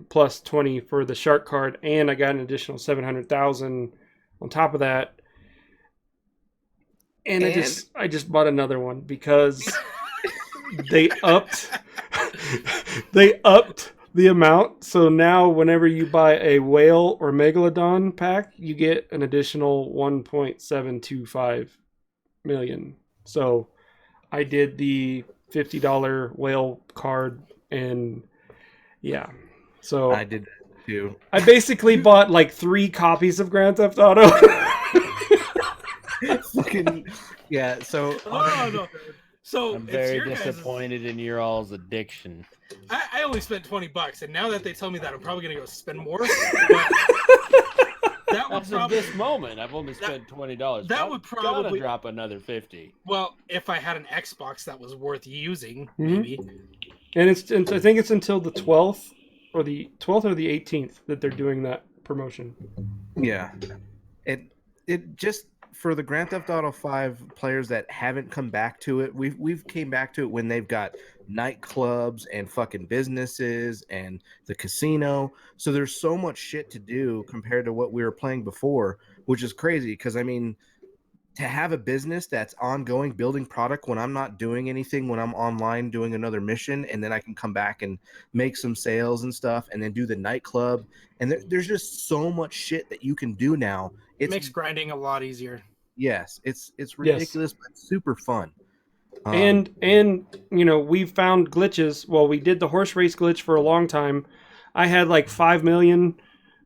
plus 20 for the shark card, and I got an additional 700,000 on top of that. And I just bought another one because they upped the amount. So now whenever you buy a whale or megalodon pack, you get an additional 1.725 million. So I did the $50 whale card, and yeah. So I did that too. I basically bought like 3 copies of Grand Theft Auto. Fucking yeah. So no. So I'm very disappointed in your all's addiction. I only spent $20, and now that they tell me that, I'm probably gonna go spend more. But that would probably this moment. I've only spent $20. That would probably drop another 50. Well, if I had an Xbox that was worth using, maybe. And I think it's until the 12th or the 18th that they're doing that promotion. Yeah, it just for the Grand Theft Auto 5 players that haven't come back to it, we've came back to it when they've got nightclubs and fucking businesses and the casino. So there's so much shit to do compared to what we were playing before, which is crazy because I mean, to have a business that's ongoing, building product when I'm not doing anything, when I'm online doing another mission, and then I can come back and make some sales and stuff, and then do the nightclub. And there's just so much shit that you can do now. It makes grinding a lot easier. Yes, it's ridiculous, but super fun. And you know, we found glitches. Well, we did the horse race glitch for a long time. I had like 5 million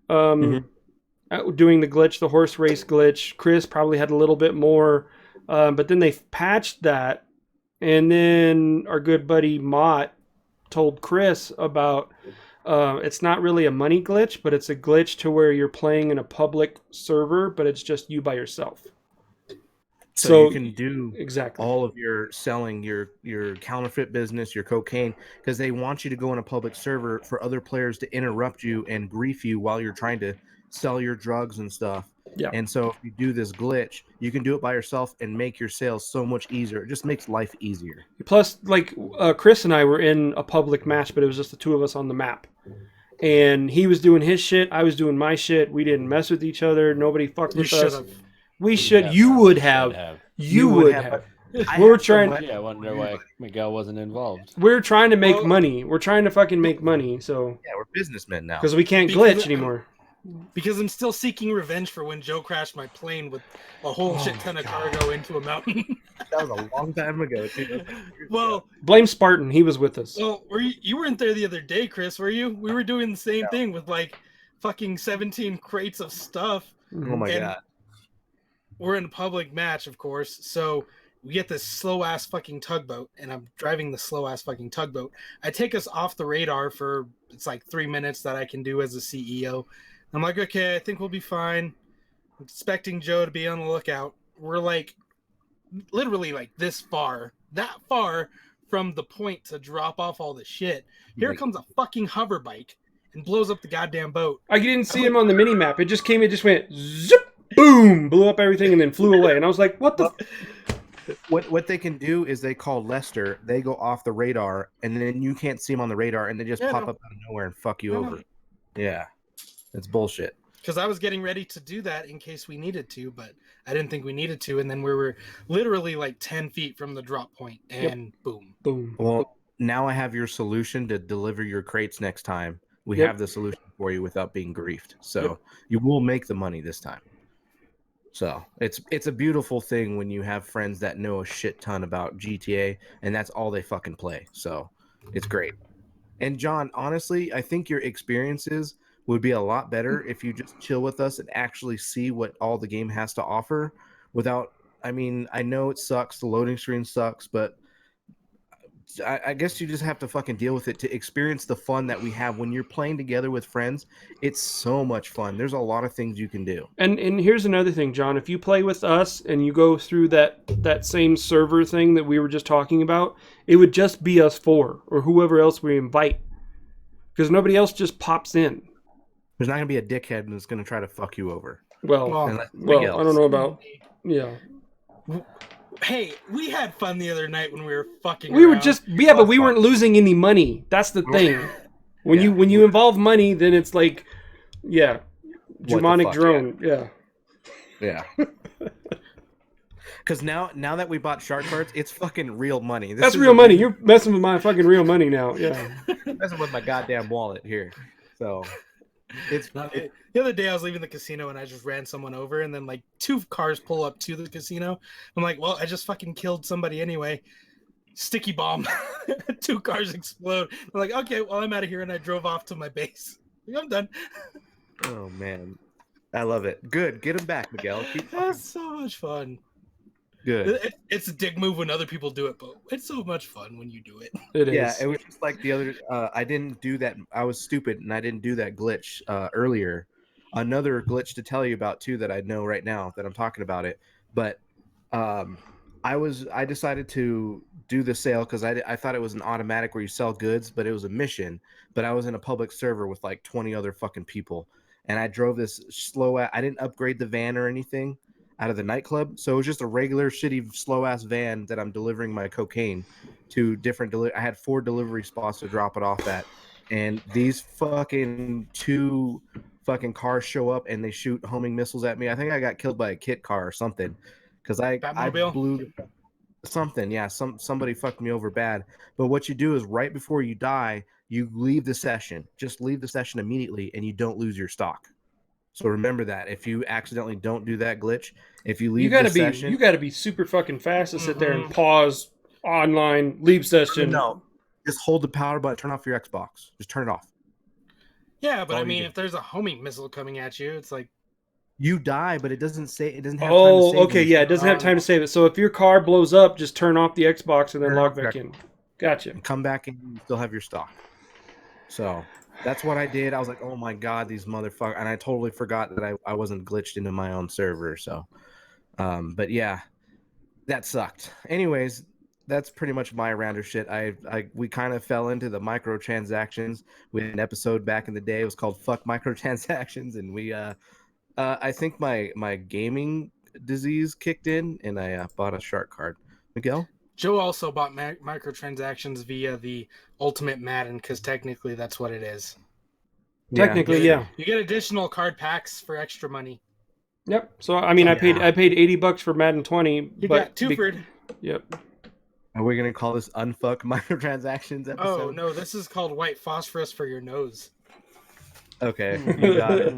doing the glitch, the horse race glitch. Chris probably had a little bit more, but then they patched that, and then our good buddy Mott told Chris about it's not really a money glitch, but it's a glitch to where you're playing in a public server, but it's just you by yourself. So you can do exactly all of your selling, your counterfeit business, your cocaine, because they want you to go in a public server for other players to interrupt you and grief you while you're trying to sell your drugs and stuff. Yeah. And so if you do this glitch, you can do it by yourself and make your sales so much easier. It just makes life easier. Plus, like Chris and I were in a public match, but it was just the two of us on the map. And he was doing his shit, I was doing my shit. We didn't mess with each other. Nobody fucked with us. We should. You would have. You would have. We're trying. Yeah, I wonder why Miguel wasn't involved. We're trying to make money. We're trying to fucking make money. So yeah, we're businessmen now because we can't glitch anymore. Because I'm still seeking revenge for when Joe crashed my plane with a whole shit ton of cargo into a mountain. That was a long time ago, too. Well, blame Spartan. He was with us. Well, you weren't there the other day, Chris, were you? We were doing the same thing with like fucking 17 crates of stuff. Oh my god. We're in a public match, of course, so we get this slow-ass fucking tugboat, and I'm driving the slow-ass fucking tugboat. I take us off the radar for, it's like 3 minutes that I can do as a CEO. I'm like, okay, I think we'll be fine. I'm expecting Joe to be on the lookout. We're like, literally like this far, that far from the point to drop off all the shit. Here comes a fucking hover bike and blows up the goddamn boat. I didn't see him on the mini map. It just came, it just went zip. Boom! Blew up everything and then flew away. And I was like, what the... What they can do is they call Lester. They go off the radar, and then you can't see them on the radar, and they just pop up out of nowhere and fuck you over. Yeah. It's bullshit. Because I was getting ready to do that in case we needed to, but I didn't think we needed to. And then we were literally like 10 feet from the drop point, and boom. Boom. Well, now I have your solution to deliver your crates next time. We have the solution for you without being griefed. So you will make the money this time. So it's a beautiful thing when you have friends that know a shit ton about GTA and that's all they fucking play. So it's great. And John, honestly, I think your experiences would be a lot better if you just chill with us and actually see what all the game has to offer without, I mean, I know it sucks. The loading screen sucks, but I guess you just have to fucking deal with it to experience the fun that we have when you're playing together with friends. It's so much fun. There's a lot of things you can do. And here's another thing, John. If you play with us and you go through that same server thing that we were just talking about, it would just be us four or whoever else we invite, because nobody else just pops in. There's not gonna be a dickhead that's gonna try to fuck you over. Well, I don't know about. Yeah. Hey, we had fun the other night when we were fucking. We were just but we weren't losing any money. That's the thing. When you involve money, then it's like, demonic drone. Yeah. Because now that we bought shark cards, it's fucking real money. That's real money. You're messing with my fucking real money now. Yeah. Messing with my goddamn wallet here. So. The other day I was leaving the casino and I just ran someone over, and then like 2 cars pull up to the casino. I'm like, well, I just fucking killed somebody anyway. Sticky bomb. 2 cars explode. I'm like, okay, well, I'm out of here, and I drove off to my base. I'm done. Oh man, I love it. Good, get him back, Miguel. That's so much fun. Good. It's a dick move when other people do it, but it's so much fun when you do it. It is. Yeah, it was just like the other. I didn't do that. I was stupid, and I didn't do that glitch earlier. Another glitch to tell you about too that I know right now that I'm talking about it. But I decided to do the sale because I thought it was an automatic where you sell goods, but it was a mission. But I was in a public server with like 20 other fucking people, and I drove this slow. I didn't upgrade the van or anything out of the nightclub, so it was just a regular shitty slow ass van that I'm delivering my cocaine to different I had 4 delivery spots to drop it off at, and these fucking 2 fucking cars show up and they shoot homing missiles at me. I think I got killed by a kit car or something because I Batmobile? blew something. Yeah, somebody fucked me over bad. But what you do is right before you die, you leave the session. Just leave the session immediately, and you don't lose your stock. So remember that if you accidentally don't do that glitch, if you leave the session, you gotta be super fucking fast to sit there and pause online, leave session. no, just hold the power button, turn off your Xbox, just turn it off. Yeah, but all I you mean, do. if there's a homing missile coming at you, it's like, You die, but it doesn't say it doesn't have time to save. Okay, yeah, it doesn't have time to save it. So if your car blows up, just turn off the Xbox and then log back in. Gotcha. And come back and you still have your stock. So that's what I did. I was like, oh my god, these motherfuckers, and I totally forgot that I wasn't glitched into my own server. So, but yeah, that sucked. Anyways, that's pretty much my rounder shit. We kind of fell into the microtransactions with an episode back in the day. It was called "Fuck Microtransactions," and we I think my gaming disease kicked in, and I bought a shark card. Miguel? Joe also bought microtransactions via the Ultimate Madden, because technically that's what it is. Technically, yeah. You get additional card packs for extra money. Yep. So I mean, I paid $80 for Madden 20. You but got two-ford. Yep. Are we gonna call this "Unfuck Microtransactions" episode? Oh no, this is called white phosphorus for your nose. Okay, you got it.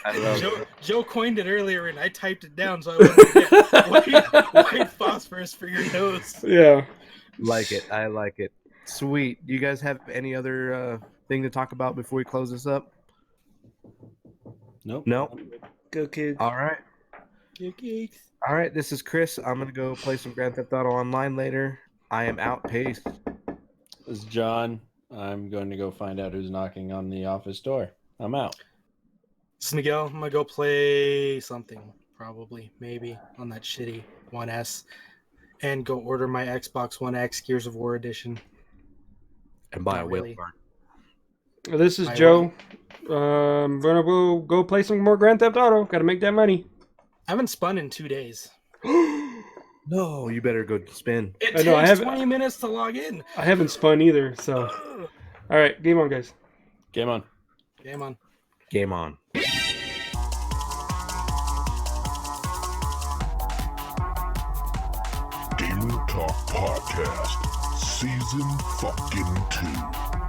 I love Joe coined it earlier, and I typed it down so I wouldn't get white phosphorus for your nose. Yeah. Like it. I like it. Sweet. Do you guys have any other thing to talk about before we close this up? Nope. No. Go kids. All right. Go Kids. All right. This is Chris. I'm gonna go play some Grand Theft Auto Online later. I am out. Peace. This is John. I'm going to go find out who's knocking on the office door. I'm out. This is Miguel. I'm gonna go play something, probably, maybe, on that shitty 1S, and go order my Xbox One X Gears of War edition. And buy Not a whale really. card. This is Joe. I'm gonna go play some more Grand Theft Auto. Gotta make that money. I haven't spun in 2 days. No, you better go spin. It I know, I takes haven't- 20 minutes to log in. I haven't spun either, so. All right, game on, guys. Game on. Game on. Game on. Gamer Talk Podcast, Season fucking 2.